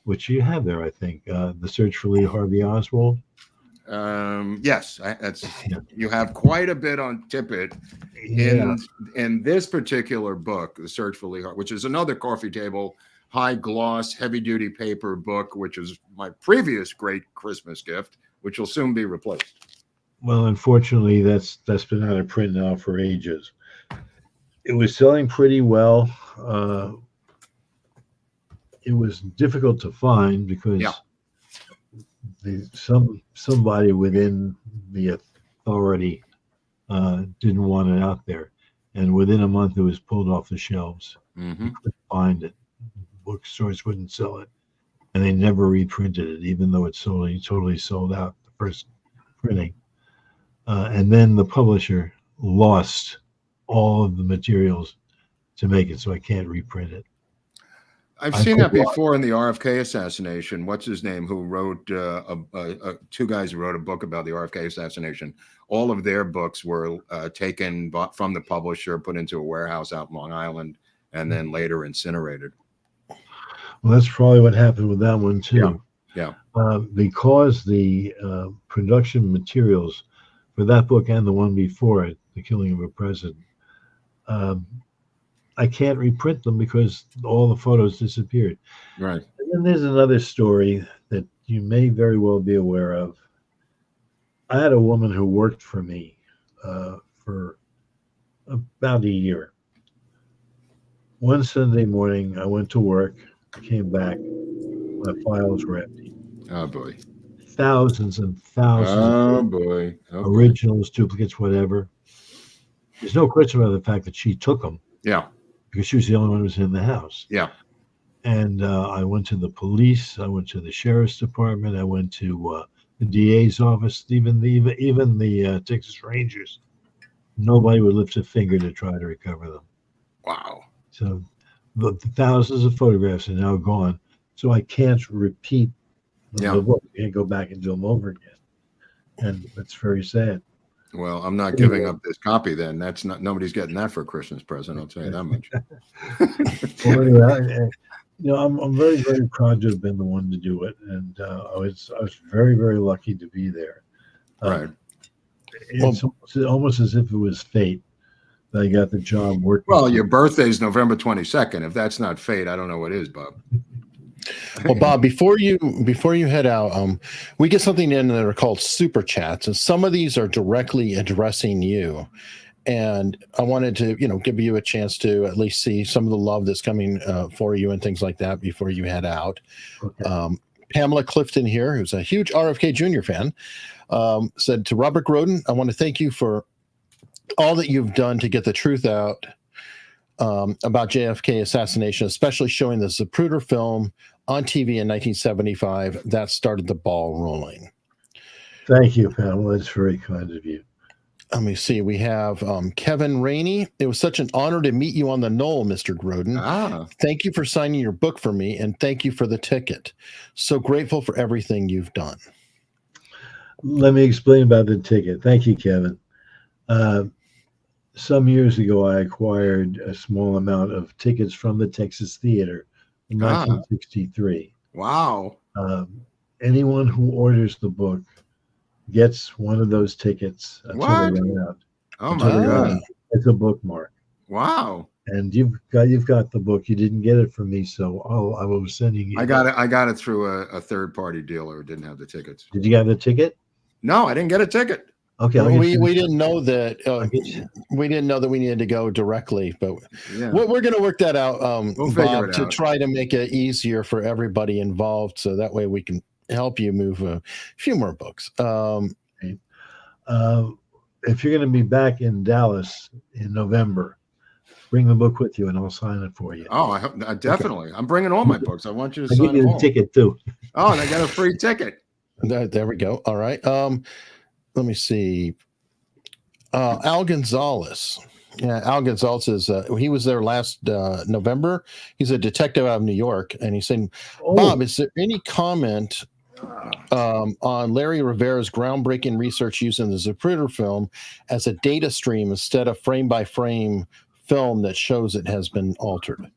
which you have there, I think, The Search for Lee Harvey Oswald. Yes, you have quite a bit on Tippit in this particular book, The Search for Lee Harvey, which is another coffee table, high gloss, heavy duty paper book, which is my previous great Christmas gift, which will soon be replaced. Well, unfortunately, that's been out of print now for ages. It was selling pretty well. It was difficult to find because somebody within the authority didn't want it out there, and within a month it was pulled off the shelves. You couldn't find it. Bookstores wouldn't sell it, and they never reprinted it, even though it's totally sold out the first printing. And then the publisher lost all of the materials to make it, so I can't reprint it. I've seen that before in the RFK assassination. What's his name? Who wrote two guys who wrote a book about the RFK assassination. All of their books were taken from the publisher, put into a warehouse out in Long Island, and then later incinerated. Well, that's probably what happened with that one too. Yeah. Because the production materials for that book and the one before it, The Killing of a President, I can't reprint them because all the photos disappeared. Right. And then there's another story that you may very well be aware of. I had a woman who worked for me for about a year. One Sunday morning, I went to work, came back, my files were empty. Oh, boy. Thousands and thousands. Oh, boy. Originals, duplicates, whatever. There's no question about the fact that she took them. Yeah. Because she was the only one who was in the house. Yeah. And I went to the police. I went to the sheriff's department. I went to the DA's office, even the Texas Rangers. nobody would lift a finger to try to recover them. Wow. So the thousands of photographs are now gone. So I can't repeat the book. I can't go back and do them over again. And that's very sad. Well, I'm not giving up this copy then. That's not, nobody's getting that for a Christmas present, I'll tell you that much. Well, anyway, I'm very, very proud to have been the one to do it. And I was very, very lucky to be there. Right. It's almost as if it was fate that I got the job working. Well, your birthday's November 22nd. If that's not fate, I don't know what is, Bob. Well, Bob, before you head out, we get something in that are called super chats, and some of these are directly addressing you. And I wanted to, give you a chance to at least see some of the love that's coming for you and things like that before you head out. Okay. Pamela Clifton here, who's a huge RFK Jr. fan, said to Robert Groden, I want to thank you for all that you've done to get the truth out about JFK assassination, especially showing the Zapruder film on TV in 1975. That started the ball rolling. Thank you, Pamela. It's very kind of you. Let me see. We have Kevin Rainey. It was such an honor to meet you on the Knoll, Mr. Groden. Thank you for signing your book for me, and thank you for the ticket. So grateful for everything you've done. Let me explain about the ticket. Thank you, Kevin. Some years ago, I acquired a small amount of tickets from the Texas Theater in 1963. Wow. Anyone who orders the book gets one of those tickets until they run out. Oh my God. It's a bookmark. Wow. And you've got the book. You didn't get it from me, so I was sending you. I got it through a third party dealer who didn't have the tickets. Did you have the ticket? No, I didn't get a ticket. Okay, well, we didn't know that we didn't know that we needed to go directly, but we're going to work that out, we'll Bob, to try to make it easier for everybody involved, so that way we can help you move a few more books. If you're going to be back in Dallas in November, bring the book with you, and I'll sign it for you. Oh, I hope definitely. Okay. I'm bringing all my books. I want you to I'll sign give you the ticket too. Oh, and I got a free ticket. There we go. All right. Let me see. Al Gonzalez. Yeah, Al Gonzalez is, he was there last November. He's a detective out of New York. And he's saying, Bob, is there any comment on Larry Rivera's groundbreaking research using the Zapruder film as a data stream instead of frame-by-frame film that shows it has been altered?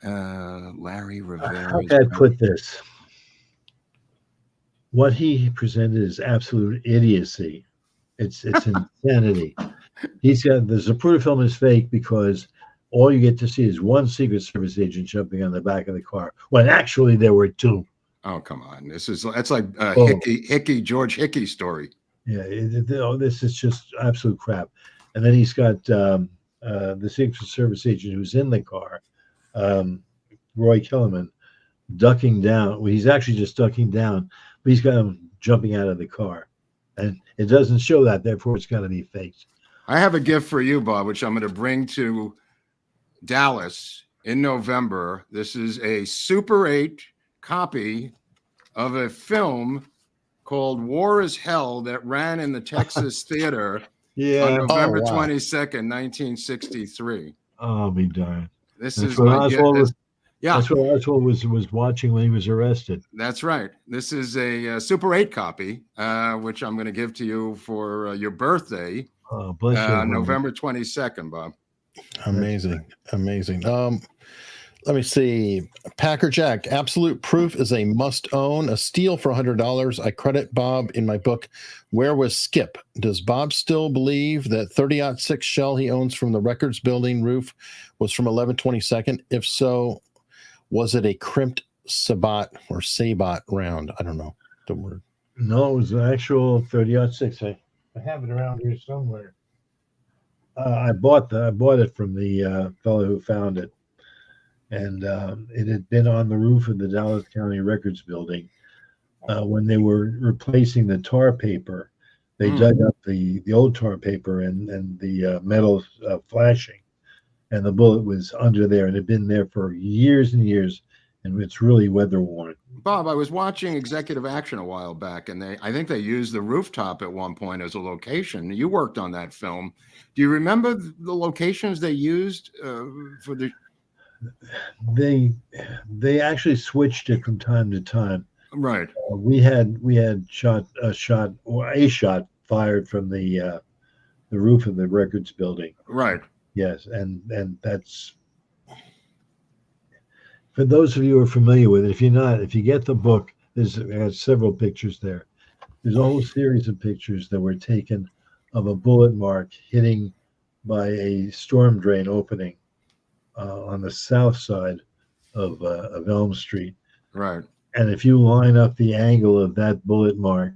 Larry Rivera. How can I put this? What he presented is absolute idiocy. It's insanity. He's got the Zapruder film is fake because all you get to see is one Secret Service agent jumping on the back of the car when actually there were two. Oh, come on. That's like George Hickey story. Yeah, this is just absolute crap. And then he's got the Secret Service agent who's in the car, Roy Kellerman, ducking down. Well, he's actually just ducking down, but he's got him jumping out of the car. And it doesn't show that, therefore it's got to be faked. I have a gift for you, Bob, which I'm going to bring to Dallas in November. This is a Super 8 copy of a film called War is Hell that ran in the Texas Theater on November 22nd, 1963. Oh, be darned. This is my gift. That's what Oswald was watching when he was arrested. That's right. This is a Super 8 copy, which I'm going to give to you for your birthday. Oh, bless you. November 22nd, Bob. Amazing. Let me see. Packer Jack, absolute proof is a must own, a steal for $100. I credit Bob in my book, Where Was Skip? Does Bob still believe that 30-06 shell he owns from the records building roof was from 11/22? If so, was it a crimped Sabat or Sabat round? I don't know the word. No, it was an actual 30-06. I have it around here somewhere. I bought it from the fellow who found it, and it had been on the roof of the Dallas County Records Building when they were replacing the tar paper. They dug up the old tar paper and the metal flashing, and the bullet was under there, and it had been there for years and years, and it's really weather worn. Bob, I was watching Executive Action a while back, and I think they used the rooftop at one point as a location. You worked on that film. Do you remember the locations they used for the? They actually switched it from time to time. Right. We had a shot fired from the roof of the records building. Right. Yes, and that's for those of you who are familiar with it. If you're not, if you get the book, there's several pictures there. There's a whole series of pictures that were taken of a bullet mark hitting by a storm drain opening on the south side of Elm Street. Right. And if you line up the angle of that bullet mark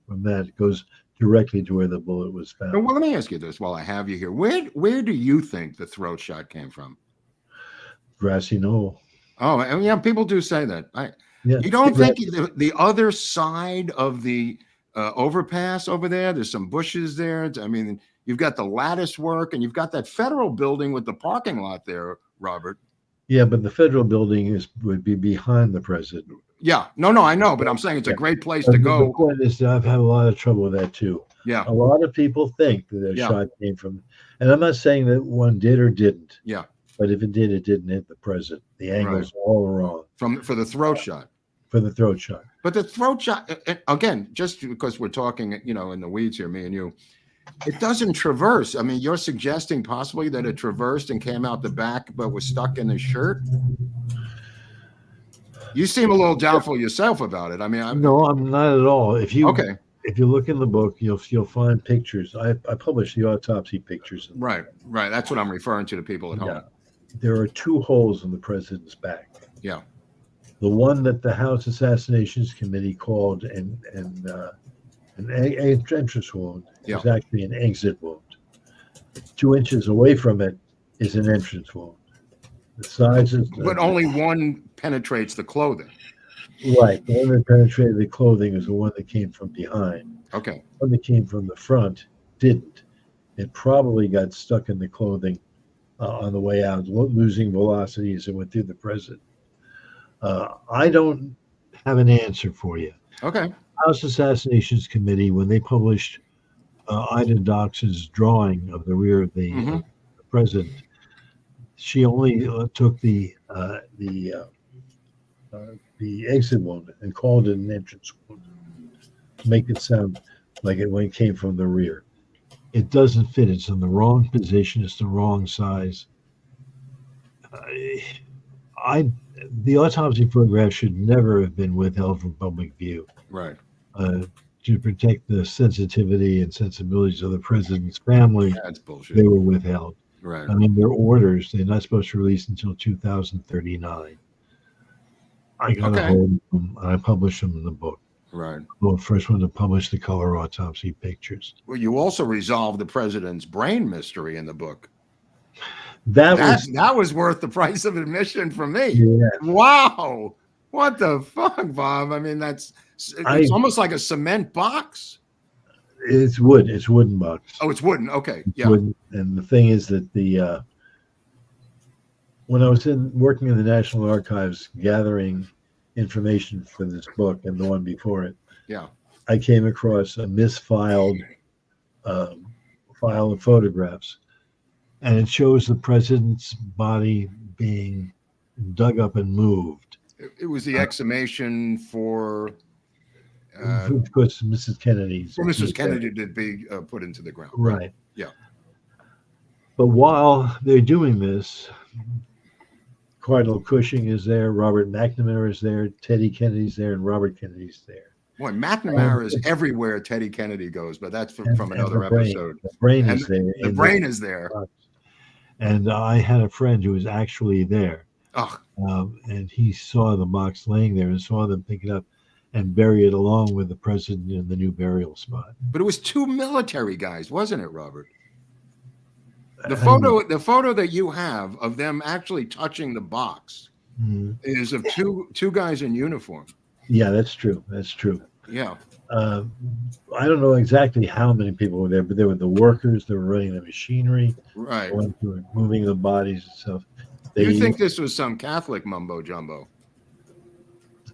from that, it goes directly to where the bullet was found. Well, let me ask you this while I have you here. Where do you think the throat shot came from? Grassy knoll. Oh, and yeah, people do say that. Yeah. You don't think the other side of the overpass over there's some bushes there. I mean, you've got the lattice work, and you've got that federal building with the parking lot there, Robert. Yeah, but the federal building would be behind the president. Yeah, no, I know, but I'm saying it's a great place to go. The point is, I've had a lot of trouble with that too. Yeah, a lot of people think that a shot came from, and I'm not saying that one did or didn't. Yeah, but if it did, it didn't hit the president. The angle's all wrong. For the throat shot. For the throat shot. But the throat shot, again, just because we're talking, in the weeds here, me and you, it doesn't traverse. I mean, you're suggesting possibly that it traversed and came out the back, but was stuck in his shirt. You seem a little doubtful yourself about it. I mean, no, I'm not at all. If you if you look in the book, you'll find pictures. I published the autopsy pictures. Right. That's what I'm referring to people at home. There are 2 holes in the president's back. Yeah. the one that the House Assassinations Committee called an entrance wound is actually an exit wound. 2 inches away from it is an entrance wound. The size is... But only one penetrates the clothing. Right. The one that penetrated the clothing is the one that came from behind. Okay. The one that came from the front didn't. It probably got stuck in the clothing on the way out, losing velocity as it went through the president. I don't have an answer for you. Okay. House Assassinations Committee, when they published Ida Dox's drawing of the rear of the president, she only took the exit wound and called it an entrance wound to make it sound like it came from the rear. It doesn't fit. It's in the wrong position. It's the wrong size. The autopsy photograph should never have been withheld from public view. Right. To protect the sensitivity and sensibilities of the president's family, that's bullshit. They were withheld. Right. I mean, their orders, they're not supposed to release until 2039. I got a hold of them, and I published them in the book. Right. Well, the first one to publish the color autopsy pictures. Well, you also resolved the president's brain mystery in the book. That was worth the price of admission for me. Yeah. Wow. What the fuck, Bob? I mean, it's almost like a cement box. It's wood. It's wooden box. Oh, it's wooden. Okay. It's wooden. And the thing is that when I was working in the National Archives gathering information for this book and the one before it, I came across a misfiled file of photographs, and it shows the president's body being dug up and moved. It was the exhumation for Mrs. Kennedy's. For Mrs. Kennedy to be put into the ground. Right. Yeah. But while they're doing this, Cardinal Cushing is there, Robert McNamara is there, Teddy Kennedy's there, and Robert Kennedy's there. Boy, McNamara is everywhere Teddy Kennedy goes, but that's from another episode. The brain is there. The brain is there. And I had a friend who was actually there. And he saw the box laying there and saw them pick it up and bury it along with the president in the new burial spot. But it was 2 military guys, wasn't it, Robert? The photo that you have of them actually touching the box is of two guys in uniform. Yeah, that's true. That's true. Yeah. I don't know exactly how many people were there, but there were the workers that were running the machinery, right? Who were moving the bodies and stuff. You think this was some Catholic mumbo jumbo?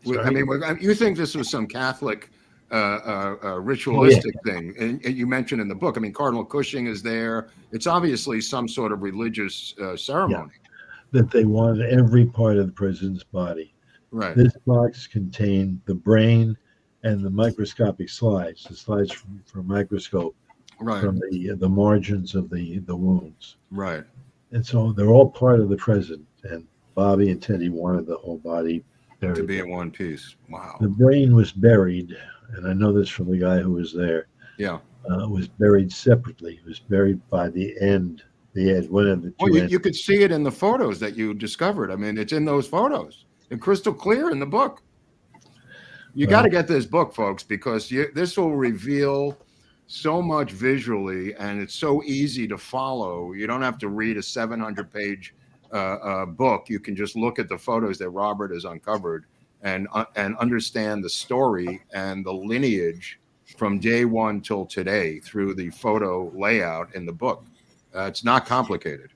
I mean, you think this was some Catholic ritualistic thing, and you mentioned in the book. I mean, Cardinal Cushing is there. It's obviously some sort of religious ceremony. Yeah, that they wanted every part of the president's body. Right. This box contained the brain and the microscopic slides, the slides from a microscope, right, from the margins of the wounds. Right. And so they're all part of the president. And Bobby and Teddy wanted the whole body buried. To be in one piece. Wow. The brain was buried, and I know this from the guy who was there. Yeah. Was buried separately. It was buried by the end. One of the two. Well, you could see it in the photos that you discovered. I mean, it's in those photos. It's crystal clear in the book. You got to get this book, folks, because this will reveal so much visually, and it's so easy to follow. You don't have to read a 700-page book. You can just look at the photos that Robert has uncovered and understand the story and the lineage from day one till today through the photo layout in the book. It's not complicated.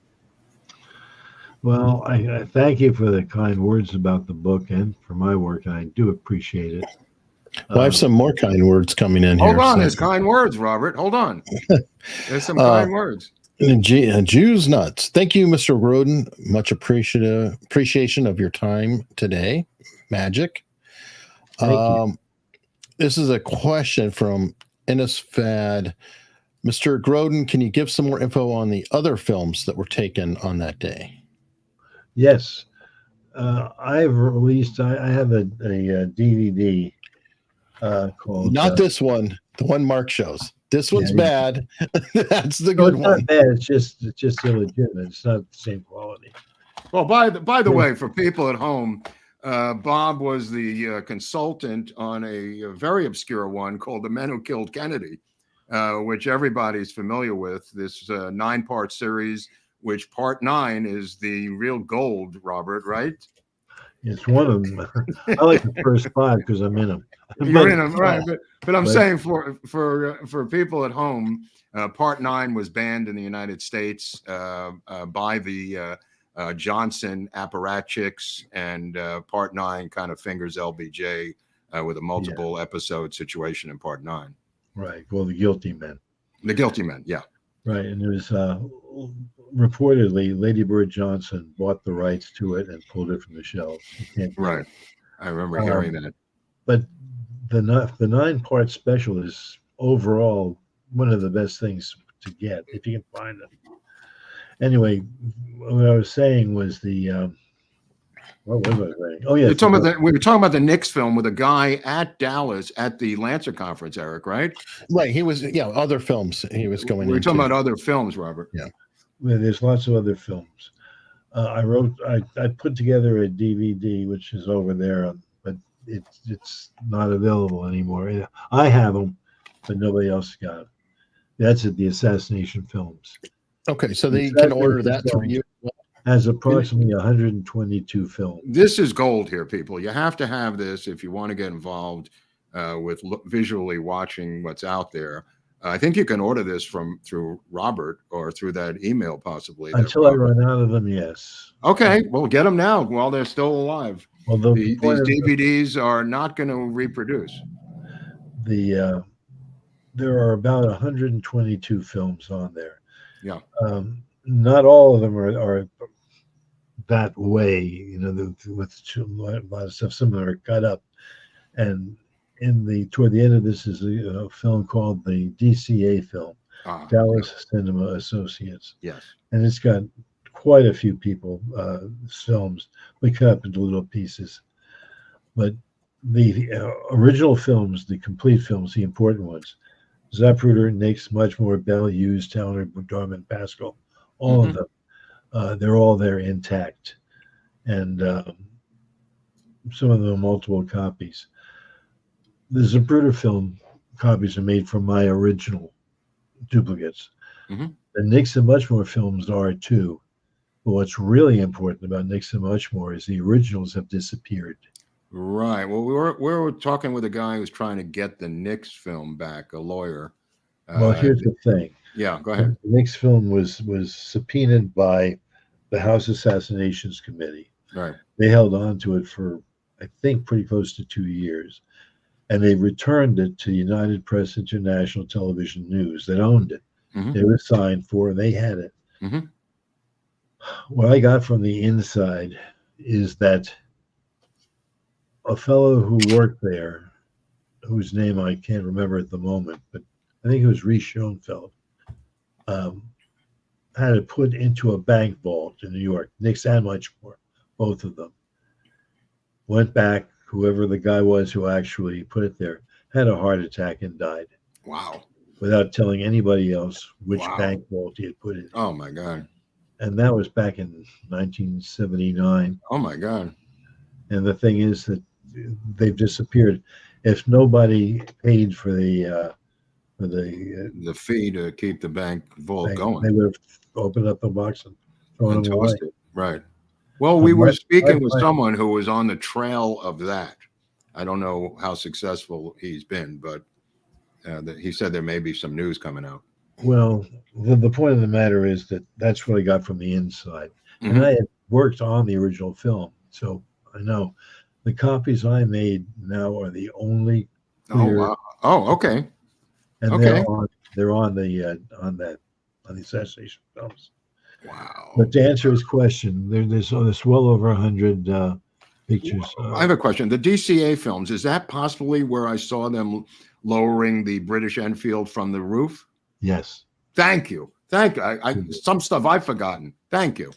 Well, I thank you for the kind words about the book and for my work, and I do appreciate it. Well, I have some more kind words coming in here. Hold on, there's kind words, Robert. Hold on. There's some kind words. Jews nuts. Thank you, Mr. Groden. Much appreciation of your time today. Magic. This is a question from Ennis Fad. Mr. Groden, can you give some more info on the other films that were taken on that day? Yes. I've released, I have a DVD called... Not this one, the one Mark shows. This one's bad. That's the good one. Not bad. It's just illegitimate. It's not the same quality. Well, by the way, for people at home, Bob was the consultant on a very obscure one called The Men Who Killed Kennedy, which everybody's familiar with. This 9-part series, which part 9 is the real gold, Robert, right? It's one of them. I like the first 5 because I'm in them. You're in them, right? But I'm saying for people at home, part 9 was banned in the United States by the Johnson apparatchiks, and part 9 kind of fingers LBJ with a multiple episode situation in part 9. Right. Well, the guilty men. The guilty men, yeah. Right. And it was reportedly Lady Bird Johnson bought the rights to it and pulled it from the shelves. Right. I remember hearing that. But the 9-part special is overall one of the best things to get if you can find them. Anyway, what I was saying was what was I saying? Oh, yeah. We were talking about the Knicks film with a guy at Dallas at the Lancer conference, Eric, right? Right. He was, other films he was going into. We were talking about other films, Robert. Yeah. Well, there's lots of other films. I put together a DVD, which is over there, but it's not available anymore. I have them, but nobody else got them. That's at the Assassination Films. Okay, so they can order that through you. Has approximately 122 films. This is gold here, people. You have to have this if you want to get involved with visually watching what's out there. I think you can order this through Robert or through that email, possibly. Until I run out of them, yes. Okay, well, get them now while they're still alive. Well, these DVDs are not going to reproduce. There are about 122 films on there. Yeah. Not all of them are that way, with a lot of stuff. Some of them are cut up, and toward the end of this is a film called the DCA film, Dallas Cinema Associates. Yes, and it's got quite a few people films, we cut up into little pieces, but the original films, the complete films, the important ones, Zapruder, Nix, Muchmore, Bell, Hughes, Towner, Dorman, Pascal, all of them. They're all there intact, and some of them multiple copies. The Zapruder film copies are made from my original duplicates. The Nix and Muchmore films are too. But what's really important about Nix and Muchmore is the originals have disappeared. Right. Well, we were talking with a guy who's trying to get the Nix film back, a lawyer. Well, here's the thing. Yeah, go ahead. The Nix film was subpoenaed by the House Assassinations Committee. Right. They held on to it for I think, pretty close to 2 years. And they returned it to United Press International Television News that owned it. Mhm. It was signed for, they had it. Mhm. What I got from the inside is that a fellow who worked there, whose name I can't remember at the moment, but I think it was Reese Schoenfeld, had it put into a bank vault in New York, Nix and Muchmore, both of them. Went back, whoever the guy was who actually put it there, had a heart attack and died. Wow. Without telling anybody else which Wow. bank vault he had put it in. Oh my God. And that was back in 1979. Oh my God. And the thing is that they've disappeared. If nobody paid for the fee to keep the bank vault bank, going. they would have opened up the box and thrown And them away. toasted. Right. Well, we were my speaking with plan- someone who was on the trail of that. I don't know how successful he's been, but he said there may be some news coming out. Well, the point of the matter is that that's what I got from the inside. Mhm. And I had worked on the original film, so I know the copies I made now are the only Oh, clear, wow. Oh, okay. and okay. they're on the assassination films. Wow. But to answer his question, there's well over 100 pictures. I have a question. The DCA films, is that possibly where I saw them lowering the British Enfield from the roof? Yes. Thank you. Thank you. Some stuff I've forgotten. Thank you.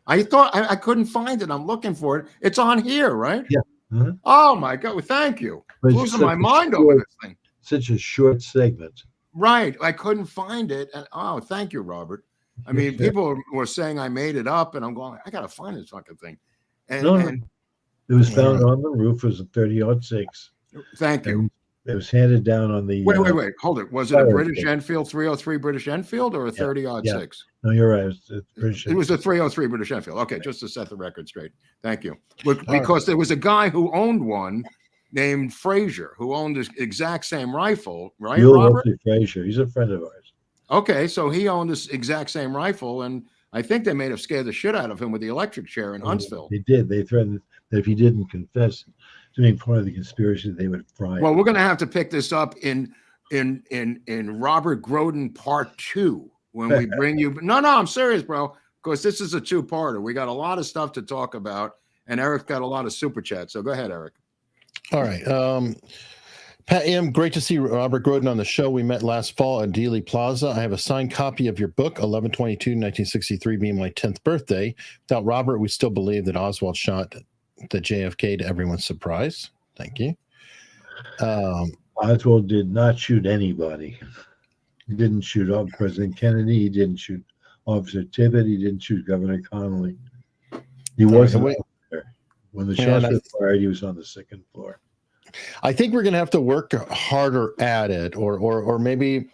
I thought I couldn't find it. I'm looking for it. It's on here, right? Yeah. Uh-huh. Oh my God. Well, thank you. But Losing my mind over this thing. Such a short segment. Right. I couldn't find it. And thank you, Robert. I mean, people were saying I made it up, and I'm going, I gotta find this fucking thing. And, No, and it was found on the roof. It was a 30-06. thank you. And it was handed down on the. Wait. Hold it. Was it a fire British escape. Enfield 303 British Enfield or a 30-06? No, you're right. It's British. It was a 303 British Enfield. Okay, just to set the record straight. Thank you. Because there was a guy who owned one named Fraser who owned the exact same rifle, right, Robert? Fraser. He's a friend of ours. Okay, so he owned this exact same rifle, and I think they may have scared the shit out of him with the electric chair in Huntsville. They did. They threatened that if he didn't confess to being part of the conspiracy, they would fry him. Well, we're going to have to pick this up in Robert Groden Part 2 when we bring you. No, I'm serious, bro. Because this is a two-parter. We got a lot of stuff to talk about, and Eric got a lot of super chats. So go ahead, Eric. All right. Pat M., great to see Robert Groden on the show. We met last fall at Dealey Plaza. I have a signed copy of your book, 11/22/1963, being my 10th birthday. Without Robert, we still believe that Oswald shot the JFK to everyone's surprise. Thank you. Oswald did not shoot anybody. He didn't shoot President Kennedy. He didn't shoot Officer Tippit. He didn't shoot Governor Hunley. He wasn't there. When the shots were fired, he was on the second floor. I think we're going to have to work harder at it, or maybe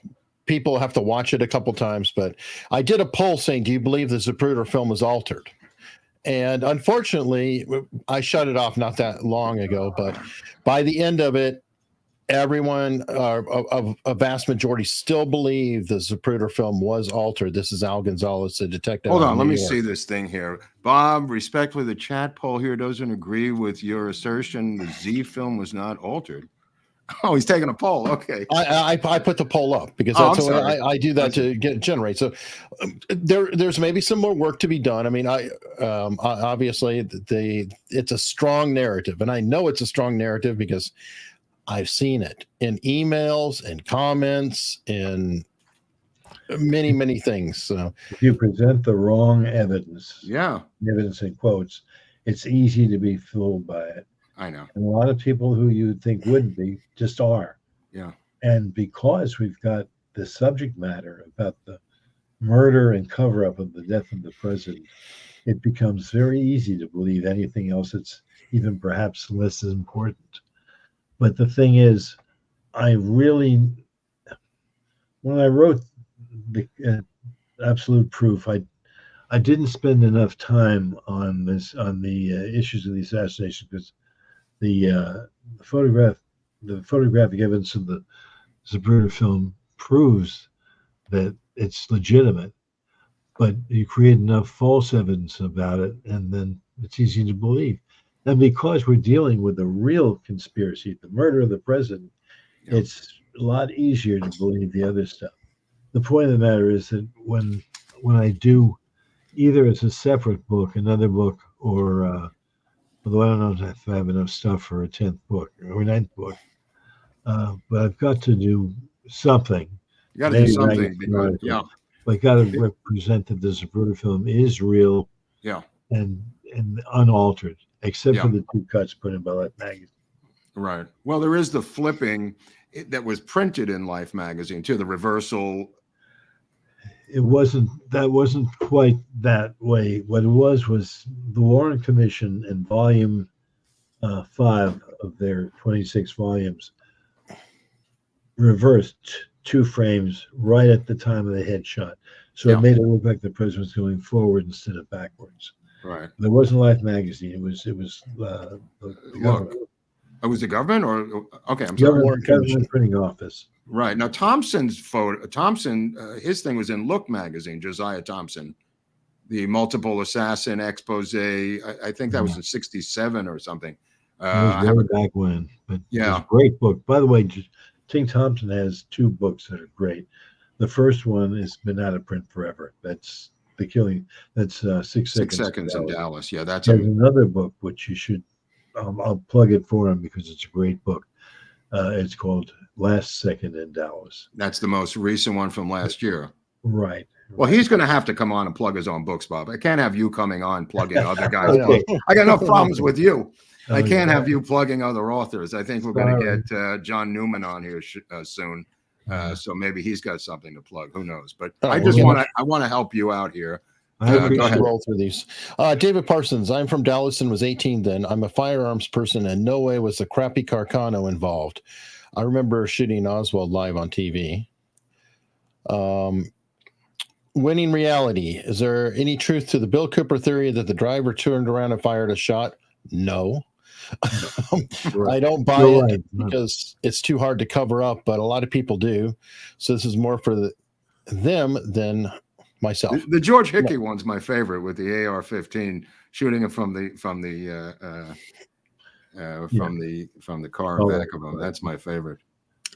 people have to watch it a couple times. But I did a poll saying, do you believe the Zapruder film was altered? And unfortunately, I shut it off not that long ago. But by the end of it, everyone, a vast majority, still believe the Zapruder film was altered. This is Al Gonzalez, the detective. Hold on, let me see this thing here. Bob, respectfully, the chat poll here doesn't agree with your assertion the Z film was not altered. Oh, he's taking a poll. Okay. I put the poll up because that's the way I do that to generate. So there's maybe some more work to be done. I mean, obviously it's a strong narrative, and I know it's a strong narrative because I've seen it in emails and comments and many, many things. So if you present the wrong evidence, evidence in quotes, it's easy to be fooled by it. I know. And a lot of people who you'd think wouldn't be just are. Yeah. And because we've got the subject matter about the murder and cover-up of the death of the president, it becomes very easy to believe anything else that's even perhaps less important. But the thing is, when I wrote the absolute proof, I didn't spend enough time on the issues of the assassination because the photographic evidence of the Zapruder film proves that it's legitimate, but you create enough false evidence about it, and then it's easy to believe. And because we're dealing with a real conspiracy, the murder of the president, it's a lot easier to believe the other stuff. The point of the matter is that when I do either as a separate book, another book, or although I don't know if I have enough stuff for a 10th book or 9th book, but I've got to do something. You got to do something because, But I got to represent that the Zapruder film is real, and unaltered, except for the 2 cuts put in by Life magazine. Right. Well, there is the flipping that was printed in Life magazine too. The reversal. That wasn't quite that way. What it was the Warren Commission in volume 5 of their 26 volumes reversed 2 frames right at the time of the headshot. So it made it look like the president was going forward instead of backwards. Right. It wasn't Life magazine. It was the government. It was the government, or okay, I'm sorry, sorry. Government printing office. Right. Now Thompson's photo. His thing was in Look magazine. Josiah Thompson, the multiple assassin expose. I think that was in '67 or something. Back when, but it was a great book. By the way, Ting Thompson has 2 books that are great. The first one has been out of print forever. That's The Killing. That's 6 Seconds in Dallas. Yeah, that's another book which you should. I'll plug it for him because it's a great book. It's called Last Second in Dallas. That's the most recent one from last year. Right. Well, he's going to have to come on and plug his own books, Bob. I can't have you coming on plugging other guys' books. I got no problems with you. I can't have you plugging other authors. I think we're going to get John Newman on here soon. So maybe he's got something to plug. Who knows? But I want to help you out here. Go ahead. Roll through these. David Parsons, I'm from Dallas and was 18 then. I'm a firearms person and no way was the crappy Carcano involved. I remember shooting Oswald live on TV. Winning reality. Is there any truth to the Bill Cooper theory that the driver turned around and fired a shot? No. I don't buy it because it's too hard to cover up, but a lot of people do. So this is more for them than myself. The George Hickey one's my favorite, with the AR-15 shooting it from the car back of him. That's my favorite.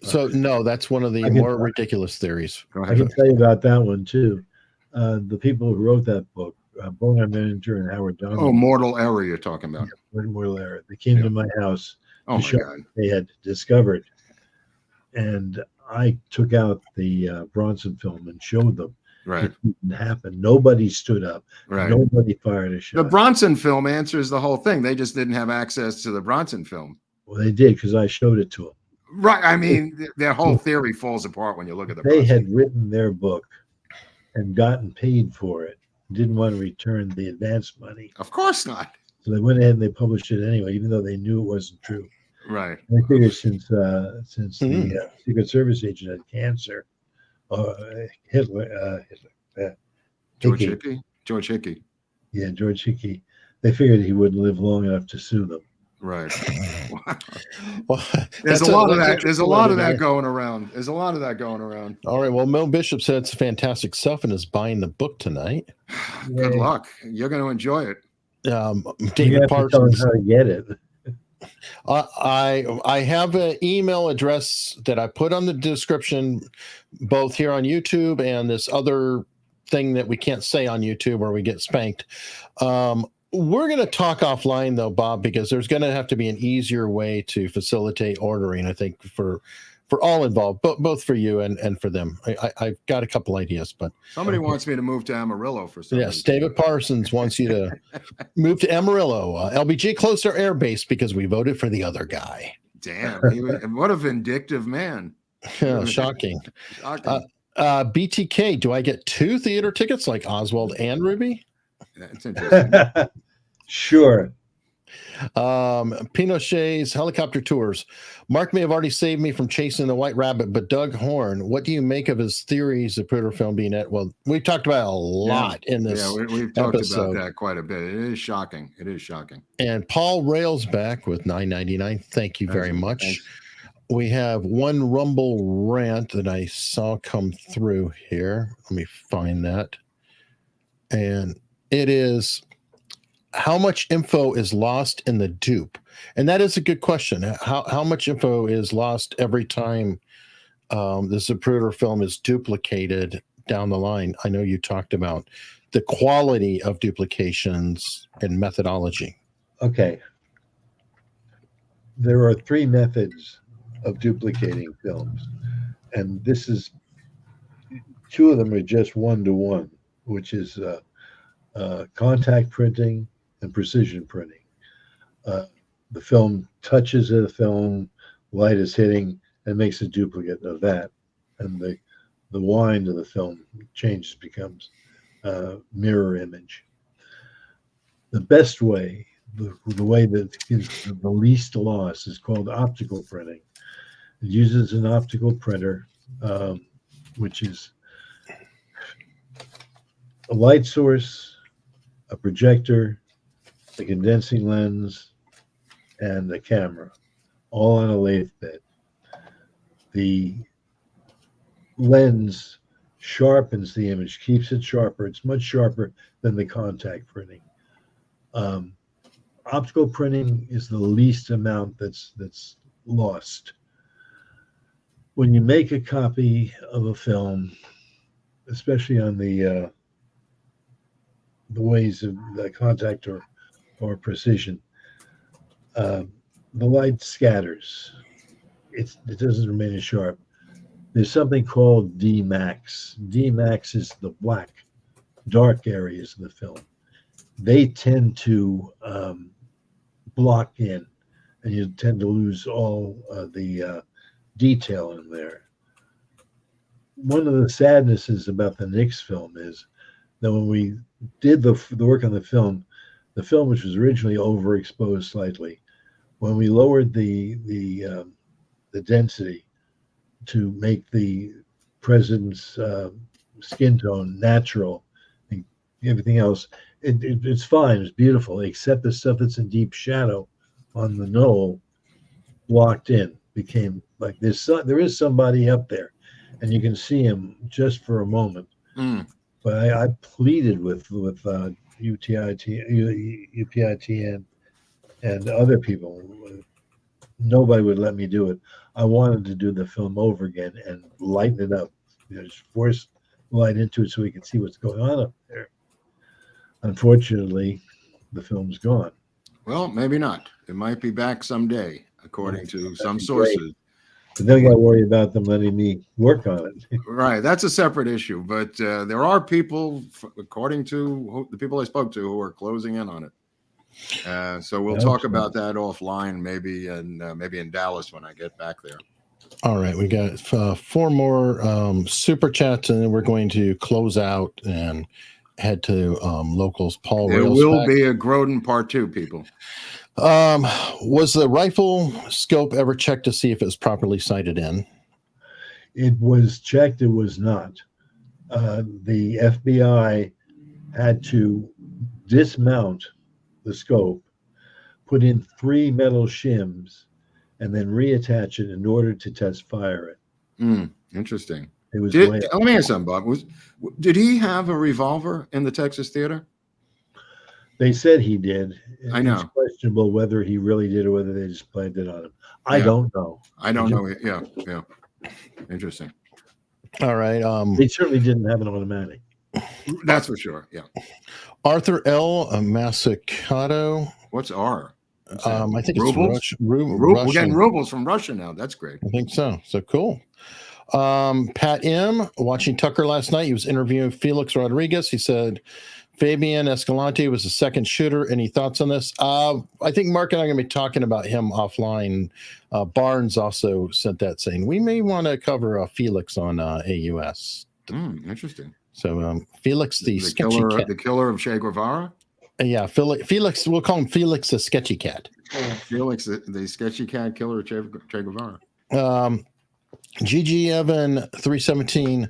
So no, that's one of the more ridiculous theories. I can tell you about that one too. The people who wrote that book, Bonar Manager and Howard Donovan. Oh, Mortal Error you're talking about. Mortal Error. They came to my house to show what they had discovered. And I took out the Bronson film and showed them. Right. It didn't happen. Nobody stood up. Right. Nobody fired a shot. The Bronson film answers the whole thing. They just didn't have access to the Bronson film. Well, they did because I showed it to them. Right. I mean, their whole theory falls apart when you look at the They had written their book and gotten paid for it. Didn't want to return the advance money. Of course not. So they went ahead and they published it anyway, even though they knew it wasn't true. Right. I figure since the Secret Service agent had cancer, George Hickey. Yeah, George Hickey. They figured he wouldn't live long enough to sue them. Right. Well, there's a lot of that. There's a lot of that going around. All right. Well, Mel Bishop said it's fantastic stuff and is buying the book tonight. Good luck. You're going to enjoy it. David Parsons. How to get it. I have an email address that I put on the description, both here on YouTube and this other thing that we can't say on YouTube or we get spanked. We're going to talk offline though, Bob, because there's going to have to be an easier way to facilitate ordering, I think, for all involved, both for you and for them. I've got a couple ideas, but somebody wants me to move to Amarillo for some reason. David Parsons wants you to move to Amarillo. LBG closed our air base because we voted for the other guy. Damn, what a vindictive man. Shocking. BTK, do I get 2 theater tickets like Oswald and Ruby? That's interesting. Sure. Pinochet's helicopter tours. Mark may have already saved me from chasing the white rabbit, but Doug Horn, what do you make of his theories of Zapruder film being at? Well, we've talked about a lot in this. Yeah, we've talked about that quite a bit. It is shocking. And Paul Railsback with $9.99. Thank you very much. Thanks. We have one Rumble rant that I saw come through here. Let me find that. And it is how much info is lost in the dupe? And that is a good question. How much info is lost every time the Zapruder film is duplicated down the line? I know you talked about the quality of duplications and methodology. Okay. There are 3 methods of duplicating films, and this is 2 of them are just 1-to-1, which is contact printing and precision printing. The film touches the film, light is hitting, and makes a duplicate of that, and the wind of the film changes, becomes mirror image. The best way, the way that gives the least loss, is called optical printing. It uses an optical printer, which is a light source, a projector, a condensing lens, and a camera, all on a lathe bed. The lens sharpens the image, keeps it sharper. It's much sharper than the contact printing. Optical printing is the least amount that's lost. When you make a copy of a film, especially on the ways of the contact or precision, the light scatters. It doesn't remain as sharp. There's something called D-max. D-max is the black, dark areas of the film. They tend to block in, and you tend to lose all the detail in there. One of the sadnesses about the Nix film is that when we did the work on the film, which was originally overexposed slightly, when we lowered the density to make the president's skin tone natural and everything else, it's fine, it's beautiful, except the stuff that's in deep shadow on the knoll blocked in, became like there is somebody up there, and you can see him just for a moment. But I pleaded with UPITN and other people. Nobody would let me do it. I wanted to do the film over again and lighten it up, just force light into it so we can see what's going on up there. Unfortunately, the film's gone. Well, maybe not. It might be back someday, according to some sources. Great. But then I got to worry about them letting me work on it. Right. That's a separate issue. But there are people, according to the people I spoke to, who are closing in on it. So we'll talk about that offline, maybe in Dallas when I get back there. All right. We got 4 more super chats, and then we're going to close out and head to locals. Paul, there will be a Groden part 2, people. Was the rifle scope ever checked to see if it was properly sighted in? It was checked. It was not. The FBI had to dismount the scope, put in 3 metal shims, and then reattach it in order to test fire it. Interesting. It was. Let me ask something, Bob. Did he have a revolver in the Texas theater? They said he did. I know. It's questionable whether he really did or whether they just planted it on him. I don't know. I don't know. Yeah. Interesting. All right. They certainly didn't have an automatic. That's for sure. Yeah. Arthur L. Massicato. What's R? I think rubles? it's Russian. We're getting rubles from Russia now. That's great. I think so. So cool. Pat M. Watching Tucker last night. He was interviewing Felix Rodriguez. He said Fabian Escalante was the second shooter. Any thoughts on this? I think Mark and I are going to be talking about him offline. Barnes also sent that saying we may want to cover Felix on AUS. Interesting. So Felix, the killer of Che Guevara. Yeah, Felix. We'll call him Felix the Sketchy Cat. Felix, the Sketchy Cat killer of Che Guevara. GG Evan 317.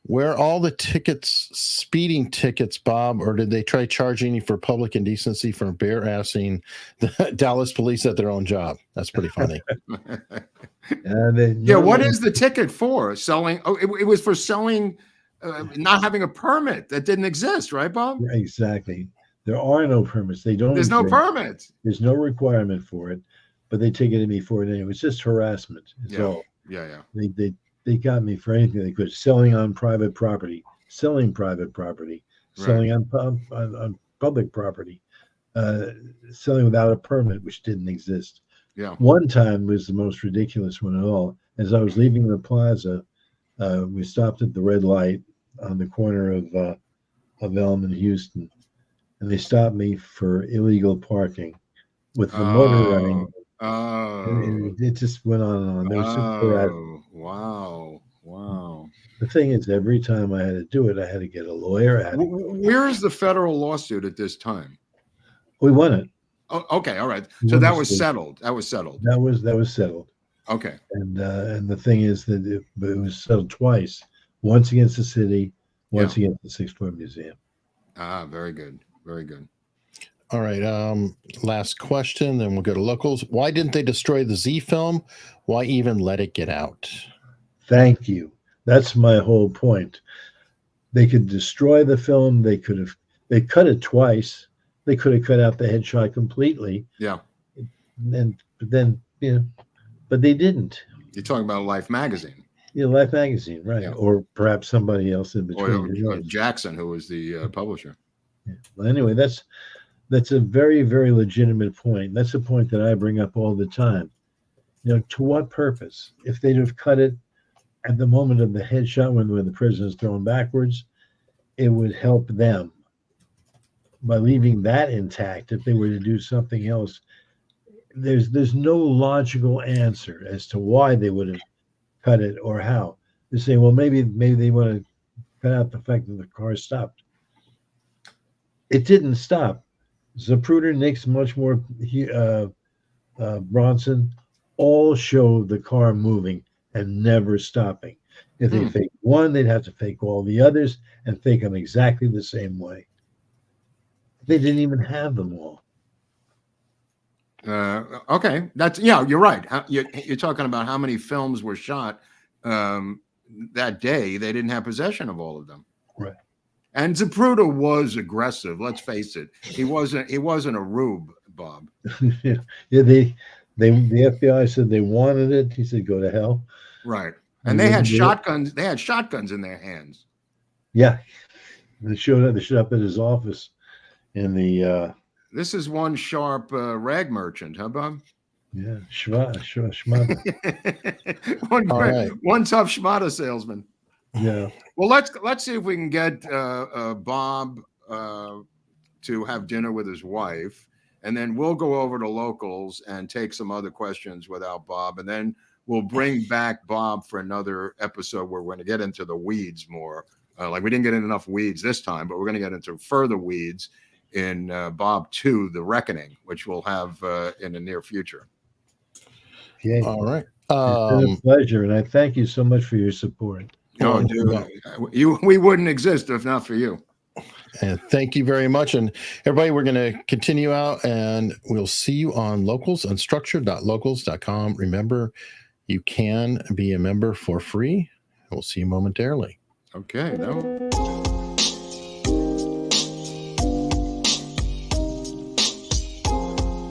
Were all the tickets speeding tickets, Bob, or did they try charging you for public indecency for bare-assing the Dallas police at their own job? That's pretty funny. What is the ticket for? Selling? Oh, it was for selling, not having a permit that didn't exist, right, Bob? Exactly. There are no permits. They don't. There's no drink. permits. There's no requirement for it, but they ticketed me for it anyway. It's just harassment. It's all. Yeah. They got me for anything they could. Selling on private property, selling private property, selling on public property, selling without a permit, which didn't exist. Yeah. One time was the most ridiculous one of all. As I was leaving the plaza, we stopped at the red light on the corner of Elm and Houston, and they stopped me for illegal parking with the motor running. And it just went on and on. There was Wow. The thing is, every time I had to do it, I had to get a lawyer. Where is the federal lawsuit at this time? We won it. Oh, okay, all right. So that was settled. That was settled. That was settled. Okay. And the thing is that it was settled twice. Once against the city, once against the Sixth Floor Museum. Very good. Very good. All right. Last question, then we'll go to locals. Why didn't they destroy the Z film? Why even let it get out? Thank you. That's my whole point. They could destroy the film. They cut it twice. They could have cut out the headshot completely. Yeah. But they didn't. You're talking about Life magazine. Yeah, Life magazine, right? Yeah. Or perhaps somebody else in between. Or Jackson, who was the publisher. Yeah. Well, anyway, that's a very, very legitimate point. That's a point that I bring up all the time. To what purpose? If they'd have cut it at the moment of the headshot when the prisoner is thrown backwards, it would help them. By leaving that intact, if they were to do something else, there's no logical answer as to why they would have cut it or how. They say, well, maybe they want to cut out the fact that the car stopped. It didn't stop. Zapruder, Nix, much more Bronson, all show the car moving and never stopping. If they fake one, they'd have to fake all the others and fake them exactly the same way. They didn't even have them all. Okay, you're right. You're talking about how many films were shot that day. They didn't have possession of all of them. Right. And Zapruder was aggressive. Let's face it. He wasn't a rube, Bob. The FBI said they wanted it. He said, "Go to hell." Right. And they had shotguns. They had shotguns in their hands. Yeah. They showed up at his office in the. This is one sharp rag merchant, huh, Bob? Yeah, schmata. One tough schmata salesman. Yeah. Well, let's see if we can get Bob to have dinner with his wife, and then we'll go over to locals and take some other questions without Bob, and then we'll bring back Bob for another episode where we're going to get into the weeds more. Like we didn't get into enough weeds this time, but we're going to get into further weeds in Bob 2, The Reckoning, which we'll have in the near future. Okay. All right. It's been a pleasure, and I thank you so much for your support. Oh, dude, we wouldn't exist if not for you. And thank you very much. And everybody, we're going to continue out, and we'll see you on Locals, unstructured.locals.com. Remember, you can be a member for free. We'll see you momentarily. Okay. No.